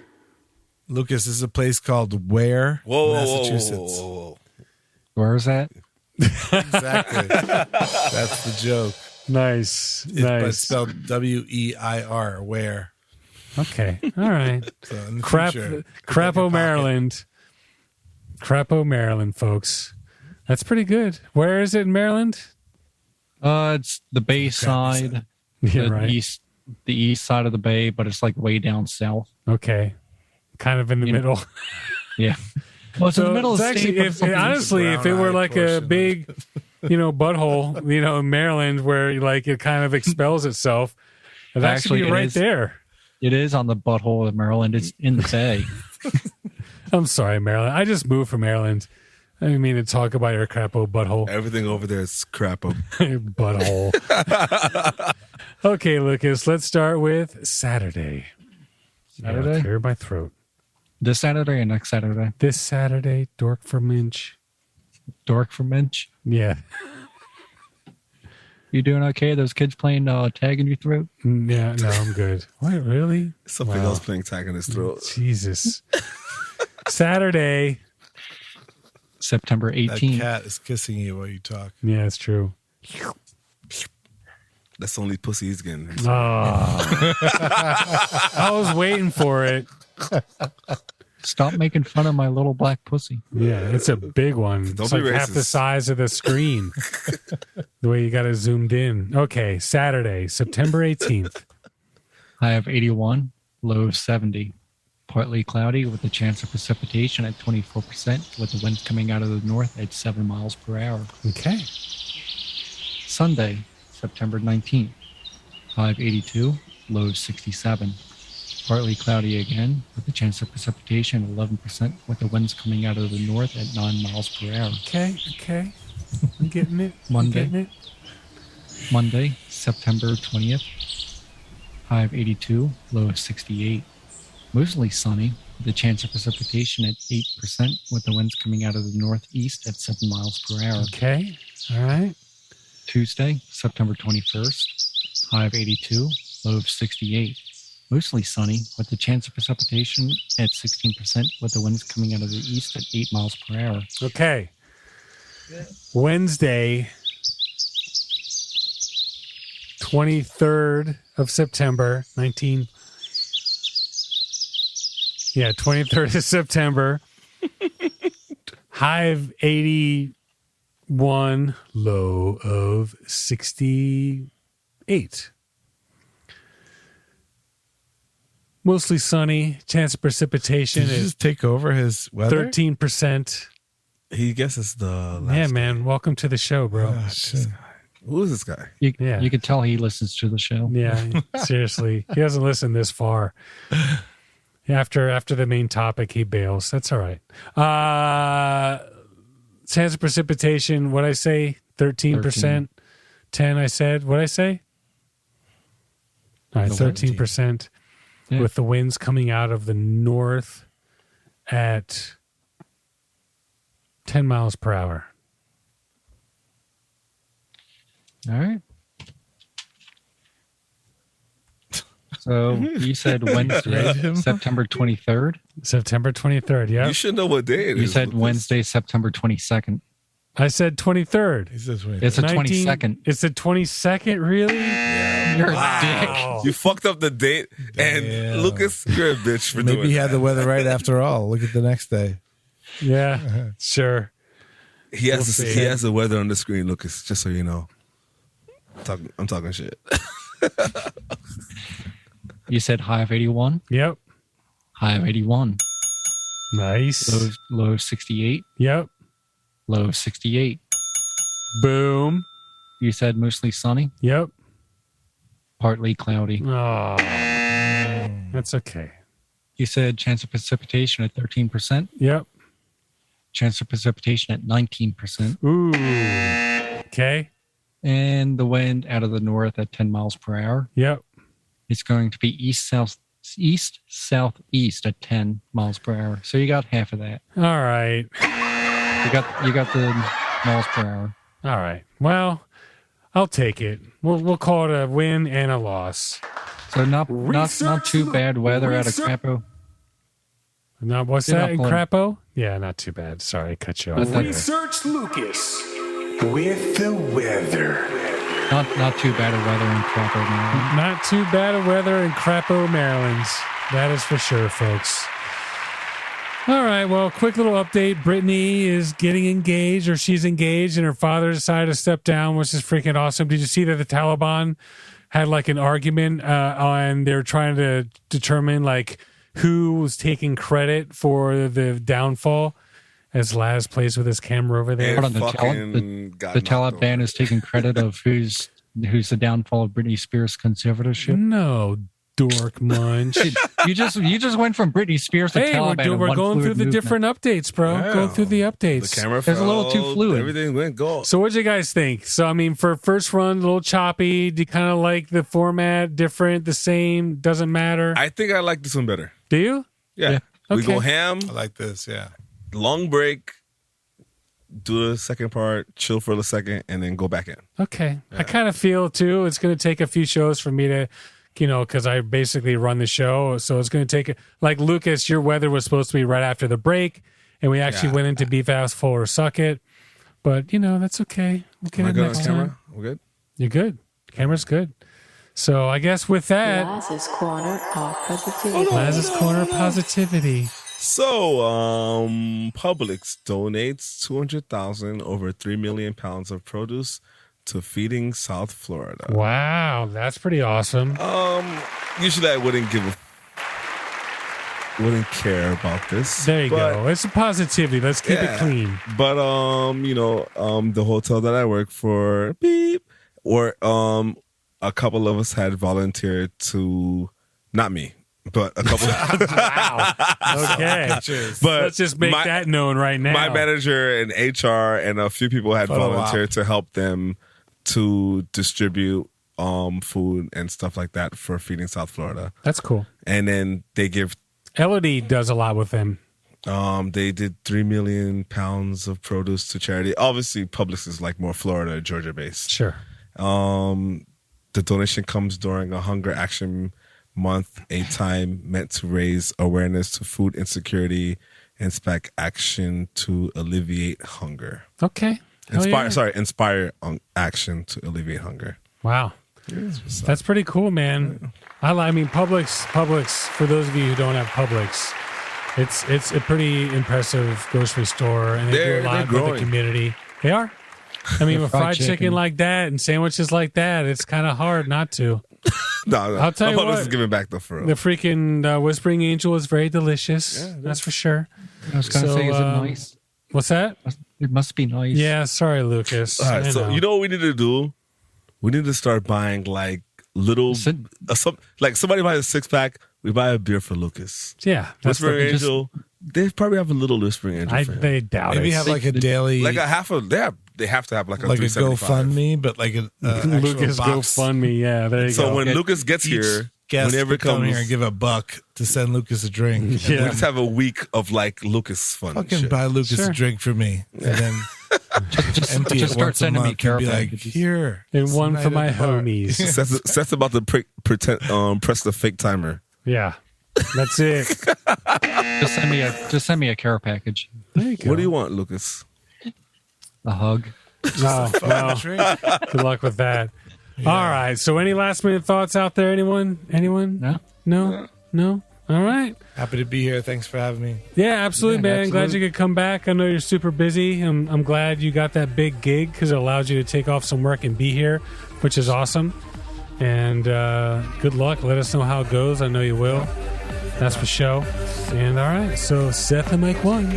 Lucas, this is a place called Ware, Massachusetts. Whoa. Where is that? Exactly. That's the joke. Nice. But it's spelled W-E-I-R, where. Okay. All right. So in the Crap, future, Crapo, Maryland. Crapo, Maryland, folks. That's pretty good. Where is it in Maryland? It's the bay side, Yeah, the right. east side of the bay, but it's like way down south. Okay. Kind of in the You know, middle. Yeah. Well, it's in the middle of the actually, state. but if, something- honestly, if it were like a big, butthole, in Maryland where like it kind of expels itself, it'd actually Actually, be it right is. there. It is on the butthole of Maryland. It's in the bay. I'm sorry, Maryland. I just moved from Maryland. I didn't mean to talk about your crapo butthole. Everything over there is crapo. Butthole. Okay, Lucas, let's start with Saturday. Saturday? Yeah, clear my throat. This Saturday and next Saturday. This Saturday, Dork for Minch. Dork for Minch. Yeah. You doing okay? Those kids playing tag in your throat? Yeah, no, I'm good. What, really? Something else playing tag in his throat. Jesus. Saturday. September That 18th. cat is kissing you while you talk. Yeah, it's true. That's the only pussy he's getting. Oh. I was waiting for it. Stop making fun of my little black pussy. Yeah, it's a big one. Don't It's be like half the racist. size of the screen. The way you got it zoomed in. Okay, Saturday, September 18th. I have 81, low of 70. Partly cloudy with a chance of precipitation at 24%, with the winds coming out of the north at 7 miles per hour. Okay. Sunday, September 19th. High of 82, low of 67. Partly cloudy again, with a chance of precipitation at 11%, with the winds coming out of the north at 9 miles per hour. Okay. I'm getting it. Monday. I'm getting it. Monday, September 20th. High of 82, low of 68. Mostly sunny, with a chance of precipitation at 8%, with the winds coming out of the northeast at 7 miles per hour. Okay. All right. Tuesday, September 21st. High of 82, low of 68. Mostly sunny, with a chance of precipitation at 16%, with the winds coming out of the east at 8 miles per hour. Okay. Wednesday, 23rd of September, 23rd of September. High of 81, low of 68. Mostly sunny, chance of precipitation Did you is just take over his weather? 13%. He guesses the last Yeah, man. Welcome to the show, bro. Oh, shit. Who is this guy? You, Yeah. you could tell he listens to the show. Yeah, seriously. He doesn't listen this far. After the main topic, he bails. That's all right. Chance of precipitation, what'd I say? 13%. 10, I said. What'd I say? All right, 13%. Yeah. With the winds coming out of the north at 10 miles per hour. All right. So you said Wednesday, September 23rd. September 23rd, yeah. You should know what day it is. You said Lucas. Wednesday, September 22nd. I said 23rd. He says, wait. It's the 19 22nd. It's the 22nd, really? You're a dick. You fucked up the date, and Damn. Lucas, you're a bitch for Maybe doing he had that. the weather right after all. Look at the next day. Yeah, sure. He has We'll see. he has the weather on the screen, Lucas. Just so you know, I'm talking shit. You said high of 81, Yep. high of 81, Nice. low of 68, Yep. low of 68. Boom. You said mostly sunny, Yep. partly cloudy. Oh, that's okay. You said chance of precipitation at 13%, Yep. chance of precipitation at 19%, Ooh. Okay. and the wind out of the north at 10 miles per hour. Yep. It's going to be east southeast at 10 miles per hour. So you got half of that. All right. You got the miles per hour. All right. Well, I'll take it. We'll call it a win and a loss. So not too bad weather out of Crapo. Now, what's You're that not in pulling- Crapo? Yeah, not too bad. Sorry, I cut you off. That's there. Research Lucas with the weather. Not too bad of weather in Crapo, Maryland. Not too bad of weather in Crapo, Maryland. That is for sure, folks. All right, well, quick little update. Brittany is getting engaged, or she's engaged, and her father decided to step down, which is freaking awesome. Did you see that the Taliban had like an argument on, they were trying to determine like who was taking credit for the downfall, as Laz plays with his camera over there. And Hold on, the Taliban is taking credit of who's the downfall of Britney Spears' conservatorship. No, dork munch. You just went from Britney Spears to Hey, Taliban. we're going through the different updates, bro. Yeah. Going through the updates. The camera It's a little too fell, fluid. Everything went gold. So what'd you guys think? So, I mean, for first run, a little choppy. Do you kind of like the format? Different? The same? Doesn't matter? I think I like this one better. Do you? Yeah. We Okay. go ham, I like this. Yeah. long break, do the second part, chill for a second, and then go back in. Okay. I kind of feel, too, it's going to take a few shows for me to, because I basically run the show. So it's going to take, like Lucas, your weather was supposed to be right after the break, and we actually went into Be Fast, Full, or Suck It. But, that's okay. We'll get Am I it good on next camera? time. We're good? You're good. Camera's good. So I guess with that, Laz's Corner of Positivity. Laz's Corner of Positivity. So, Publix donates 200,000 over 3 million pounds of produce to Feeding South Florida. Wow, that's pretty awesome. Usually I wouldn't care about this. There you but- go. It's a positivity. Let's keep Yeah. it clean. But the hotel that I work for, a couple of us had volunteered to, not me, but a couple. Wow. Okay. But Let's just make that known right now. My manager and HR and a few people had volunteered to help them to distribute food and stuff like that for Feeding South Florida. That's cool. And then they give. Elodie does a lot with them. They did 3 million pounds of produce to charity. Obviously, Publix is like more Florida, Georgia based. Sure. The donation comes during a Hunger Action Month, a time meant to raise awareness to food insecurity and spark action to alleviate hunger. Okay. Inspire action to alleviate hunger. Wow. That's pretty cool, man. I mean, Publix, for those of you who don't have Publix, it's a pretty impressive grocery store, and they do a lot for the community. They are. I mean, with fried chicken like that and sandwiches like that, it's kind of hard not to. No, I'll tell you Publix what, is giving back the for real. the freaking Whispering Angel is very delicious. Yeah, that's for sure. I was going to say, is it nice? What's that? It must be nice. Yeah, sorry, Lucas. All right, I so know. you know what we need to do? We need to start buying like little, like somebody buys a 6-pack, we buy a beer for Lucas. Yeah, that's Whispering Angel, they probably have a little Whispering Angel. for him. they doubt Maybe it. have like a daily, Like a half of they have to have like a like a $3.75. GoFundMe, but like a Lucas box. GoFundMe. Yeah, there you So go. when Lucas gets here, Guest whenever could it come comes, here and give $1 to send Lucas a drink. we Yeah. just have a week of like Lucas fun. Fucking shit. buy Lucas Sure. a drink for me, and then empty it just start once a sending me month care and be like, packages. here, And one tonight for at my the bar. homies. Seth's about to press the fake timer. Yeah, that's it. Just send me a care package. There you go. What do you want, Lucas? A hug. Oh, well, Drink. good luck with that. All right. So, any last minute thoughts out there? Anyone? No? No. All right. Happy to be here. Thanks for having me. Yeah, absolutely, Yeah, man. Glad absolutely. you could come back. I know you're super busy. I'm glad you got that big gig because it allows you to take off some work and be here, which is awesome. And good luck. Let us know how it goes. I know you will. That's for sure. And all right, so Seth and Mike 1,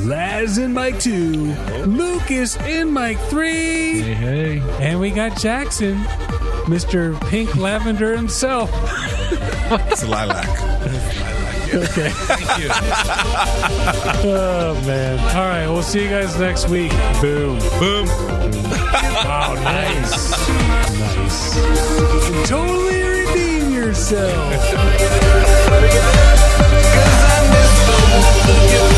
Laz and Mike 2, Lucas and Mike 3, Hey. and we got Jackson, Mr. Pink Lavender himself. It's a lilac. Okay. Thank you. Oh, man. All right, we'll see you guys next week. Boom. Boom. Wow, nice. Nice. Totally redeem yourself. Cause I miss the